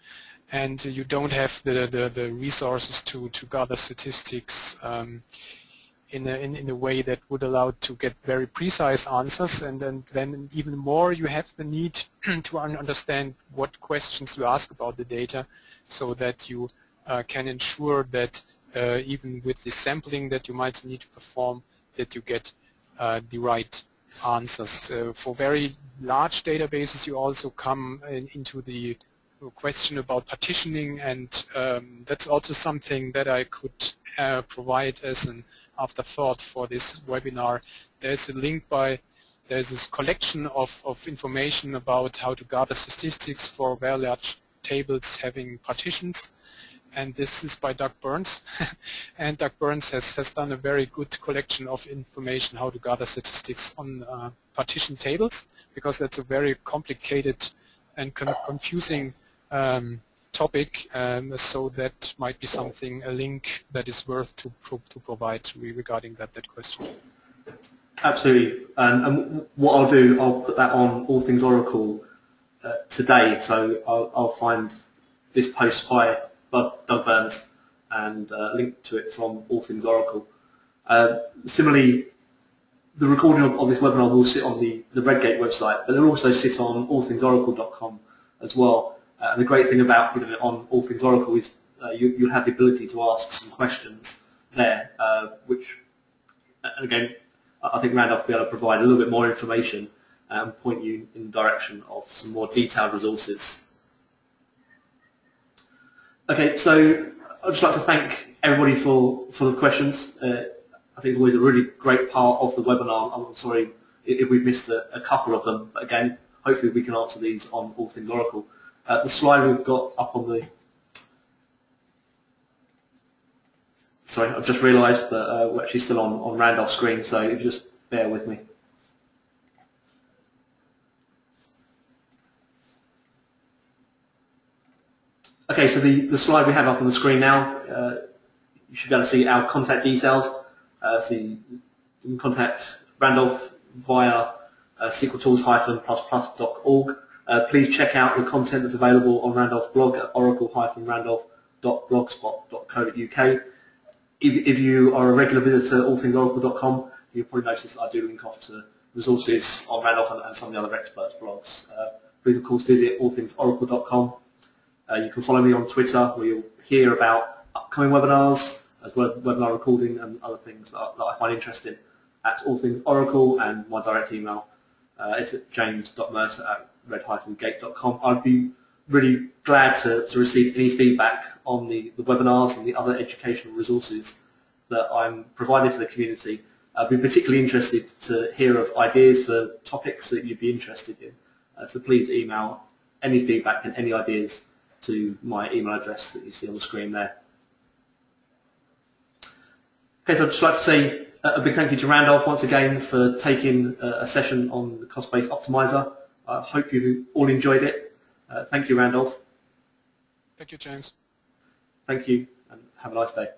and you don't have the resources to gather statistics in a way that would allow to get very precise answers, and then even more you have the need to understand what questions you ask about the data, so that you can ensure that even with the sampling that you might need to perform, that you get the right answers. For very large databases, you also come into the question about partitioning, and that's also something that I could provide as an afterthought for this webinar. There's a link there's this collection of information about how to gather statistics for very large tables having partitions, and this is by Doug Burns. And Doug Burns has done a very good collection of information how to gather statistics on partition tables, because that's a very complicated and confusing topic, so that might be something, a link that is worth to provide regarding that question. Absolutely. And what I'll do, I'll put that on All Things Oracle today, so I'll find this post by Doug Burns and link to it from All Things Oracle. Similarly, the recording of this webinar will sit on the Redgate website, but it'll also sit on allthingsoracle.com as well. And the great thing about putting it on All Things Oracle is you'll have the ability to ask some questions there, which, again, I think Randolph will be able to provide a little bit more information and point you in the direction of some more detailed resources. Okay, so I'd just like to thank everybody for the questions. I think it's always a really great part of the webinar. I'm sorry if we've missed a couple of them, but again, hopefully we can answer these on All Things Oracle. The slide we've got up on the... Sorry, I've just realised that we're actually still on Randolph's screen, so if you just bear with me. Okay, so the slide we have up on the screen now, you should be able to see our contact details. So you can contact Randolph via sqltools-++.org. Please check out the content that's available on Randolph's blog at oracle-randolph.blogspot.co.uk. If you are a regular visitor to allthingsoracle.com, you'll probably notice that I do link off to resources on Randolph and some of the other experts' blogs. Please, of course, visit allthingsoracle.com. You can follow me on Twitter, where you'll hear about upcoming webinars, as well as webinar recording and other things that I find interesting, at All Things Oracle, and my direct email is at james.mercer@red-gate.com. I'd be really glad to receive any feedback on the webinars and the other educational resources that I'm providing for the community. I'd be particularly interested to hear of ideas for topics that you'd be interested in. So please email any feedback and any ideas to my email address that you see on the screen there. Okay, so I'd just like to say a big thank you to Randolph once again for taking a session on the cost-based optimizer. I hope you all enjoyed it. Thank you, Randolph. Thank you, James. Thank you, and have a nice day.